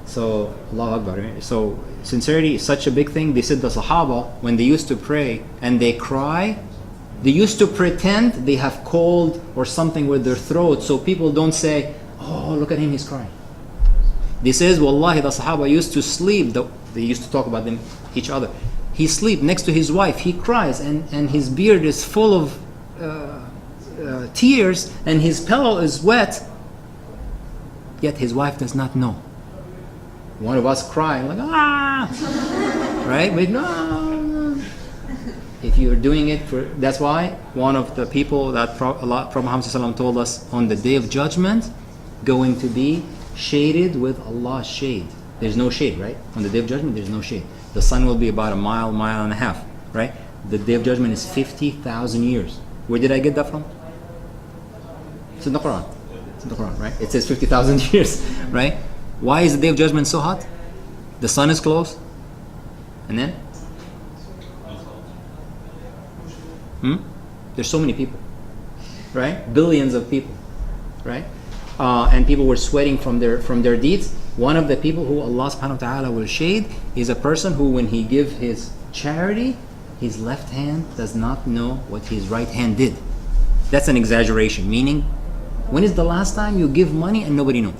So, Allahu Akbar. So, sincerity is such a big thing. They said the Sahaba, when they used to pray and they cry, they used to pretend they have cold or something with their throat, so people don't say, oh, look at him, he's crying. They says, Wallahi, the Sahaba used to sleep. They used to talk about them, each other. He sleep next to his wife. He cries, and his beard is full of tears, and his pillow is wet. Yet his wife does not know. One of us crying like, right? But no. If you're doing it for, that's why one of the people that Prophet Muhammad ﷺ told us, on the Day of Judgment, going to be shaded with Allah's shade. There's no shade, right? On the Day of Judgment, there's no shade. The sun will be about a mile and a half, right? The Day of Judgment is 50,000 years. Where did I get that from? It's in the Quran. It's in the Quran, right? It says 50,000 years, right? Why is the Day of Judgment so hot? The sun is close, and then there's so many people, right? Billions of people, right? And people were sweating from their deeds. One of the people who Allah subhanahu wa ta'ala will shade is a person who, when he give his charity, his left hand does not know what his right hand did. That's an exaggeration, meaning, when is the last time you give money and nobody knows?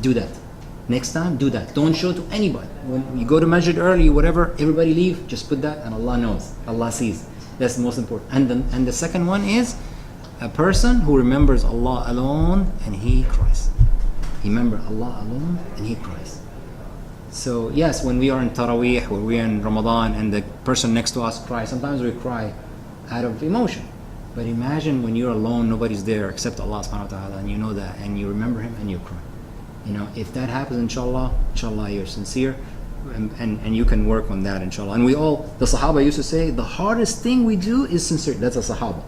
Do that. Next time, do that. Don't show to anybody. When you go to masjid early, whatever, everybody leave, just put that, and Allah knows. Allah sees. That's the most important. And the second one is a person who remembers Allah alone and he cries. He remembers Allah alone and he cries. So yes, when we are in Taraweeh, when we are in Ramadan and the person next to us cries, sometimes we cry out of emotion. But imagine when you're alone, nobody's there except Allah subhanahu wa ta'ala, and you know that, and you remember Him and you cry. You know, if that happens, inshallah, you're sincere, and you can work on that, inshallah. And the Sahaba used to say, the hardest thing we do is sincerity. That's a Sahaba.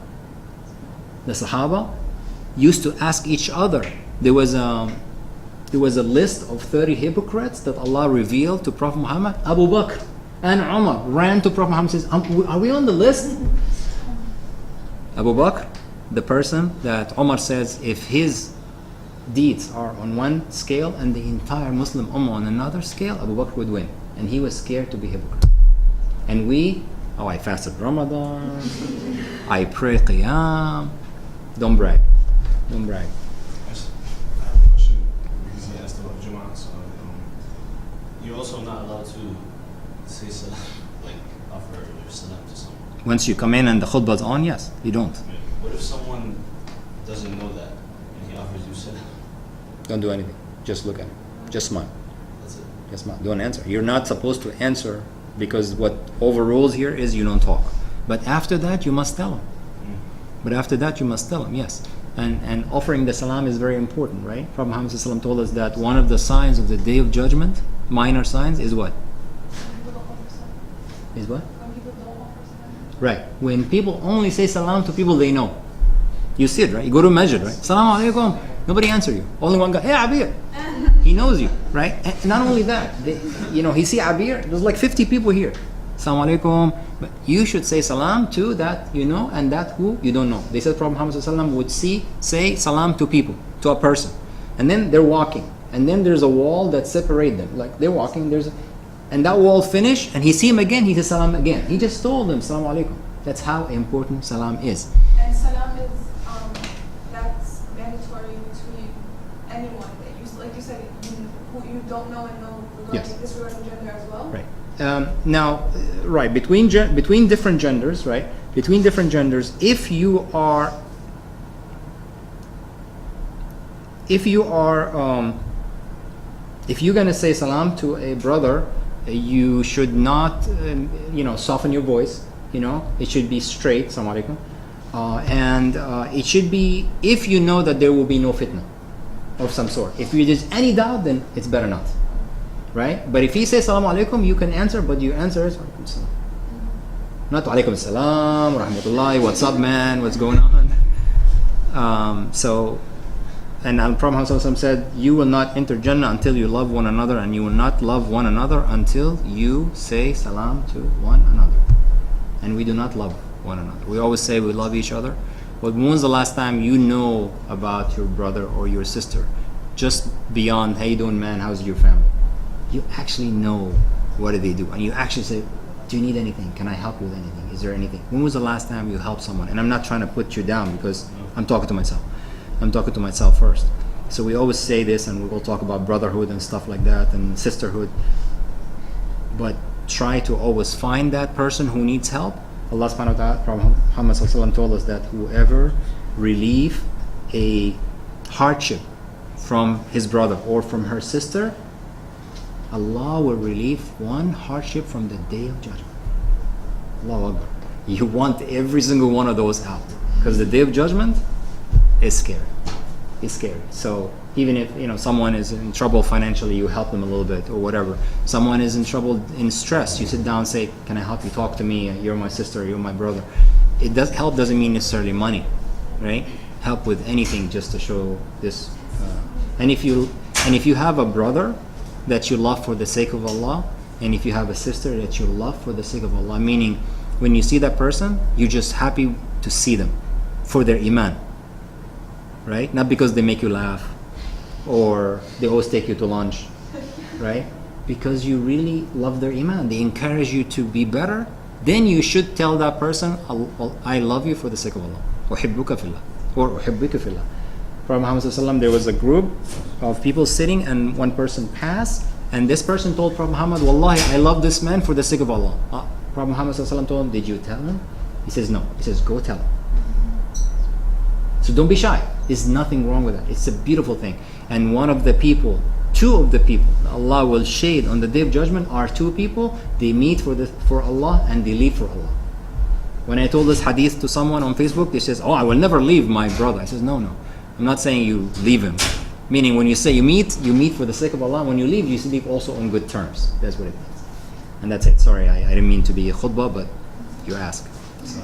the Sahaba used to ask each other. There was a list of 30 hypocrites that Allah revealed to Prophet Muhammad. Abu Bakr and Umar ran to Prophet Muhammad and says, are we on the list? Abu Bakr, the person that Umar says if his deeds are on one scale and the entire Muslim Ummah on another scale, Abu Bakr would win. And he was scared to be hypocrite. And we, I fasted Ramadan, I pray Qiyam. Don't brag. Don't brag. I have a question because you asked about Jum'ah. So, you're also not allowed to say salam, like offer your salam to someone. Once you come in and the khutbah is on, yes, you don't. What if someone doesn't know that and he offers you salam? Don't do anything. Just look at it. Just smile. That's it. Just smile. Don't answer. You're not supposed to answer because what overrules here is you don't talk. But after that, you must tell him. But after that, you must tell him, yes. And offering the salam is very important, right? Prophet Muhammad ﷺ told us that one of the signs of the Day of Judgment, minor signs, is what? Is what? When people don't offer salam. Right. When people only say salam to people they know. You see it, right? You go to a masjid, right? Salam alaikum. Nobody answer you. Only one guy, hey Abir. He knows you, right? And not only that, he see Abir, there's like 50 people here. Salam alaikum. But you should say salam to that you know and that who you don't know. They said Prophet Muhammad ﷺ would say salam to people, to a person. And then they're walking. And then there's a wall that separates them. Like they're walking, and that wall finish, and he see him again, he says salam again. He just told them salam alaikum. That's how important salam is. And salam is that's mandatory between anyone that you, like you said, who you don't know and know regarding disregarding gender as well. Right. Right, between different genders, right? Between different genders, if you're gonna say salam to a brother, you should not, soften your voice. It should be straight. Assalamu alaikum. And it should be, if you know that there will be no fitna of some sort. If there's any doubt, then it's better not. Right? But if he says salam alaikum, you can answer, but your answer is alaikum salam. Not alaikum salam, rahmatullahi, what's up man, what's going on? And Prophet Muhammad said, you will not enter Jannah until you love one another, and you will not love one another until you say salam to one another. And we do not love one another. We always say we love each other, but when was the last time you know about your brother or your sister? Just beyond, hey you doing man, how's your family? You actually know what do they do, and you actually say, do you need anything? Can I help you with anything? Is there anything? When was the last time you helped someone? And I'm not trying to put you down because I'm talking to myself. I'm talking to myself first. So we always say this, and we will talk about brotherhood and stuff like that and sisterhood, but try to always find that person who needs help. Allah subhanahu wa ta'ala, Prophet Muhammad ﷺ told us that whoever relieve a hardship from his brother or from her sister, Allah will relieve one hardship from the Day of Judgment. Allahu Akbar. You want every single one of those out, because the Day of Judgment is scary. It's scary. So even if someone is in trouble financially, you help them a little bit or whatever. Someone is in trouble, in stress, you sit down and say, can I help you? Talk to me. You're my sister. You're my brother. Help doesn't mean necessarily money, right? Help with anything just to show this. And if you have a brother that you love for the sake of Allah, and if you have a sister that you love for the sake of Allah, meaning when you see that person, you're just happy to see them for their iman, right? Not because they make you laugh or they always take you to lunch, right? Because you really love their iman, they encourage you to be better. Then you should tell that person, I love you for the sake of Allah, uhibbuka fillah, or uhibbika fillah. Prophet Muhammad ﷺ, there was a group of people sitting, and one person passed, and this person told Prophet Muhammad, Wallahi, I love this man for the sake of Allah. Prophet Muhammad ﷺ told him, did you tell him? He says, no. He says, go tell him. So don't be shy. There's nothing wrong with that. It's a beautiful thing. And two of the people Allah will shade on the Day of Judgment are two people. They meet for Allah and they leave for Allah. When I told this hadith to someone on Facebook, they says, I will never leave my brother. I says, no. I'm not saying you leave him. Meaning when you say you meet for the sake of Allah. When you leave, you leave also on good terms. That's what it means. And that's it. Sorry, I didn't mean to be a khutbah, but you ask. So.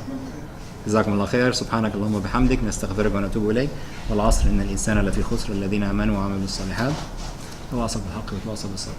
جزاكم الله خير. سبحانك اللهم وبحمدك نستغفرك ونتوب إليك. والعصر إن الإنسان لفي خسر الذين آمنوا وعملوا الصالحات وتواصوا بالحق وتواصوا بالصبر.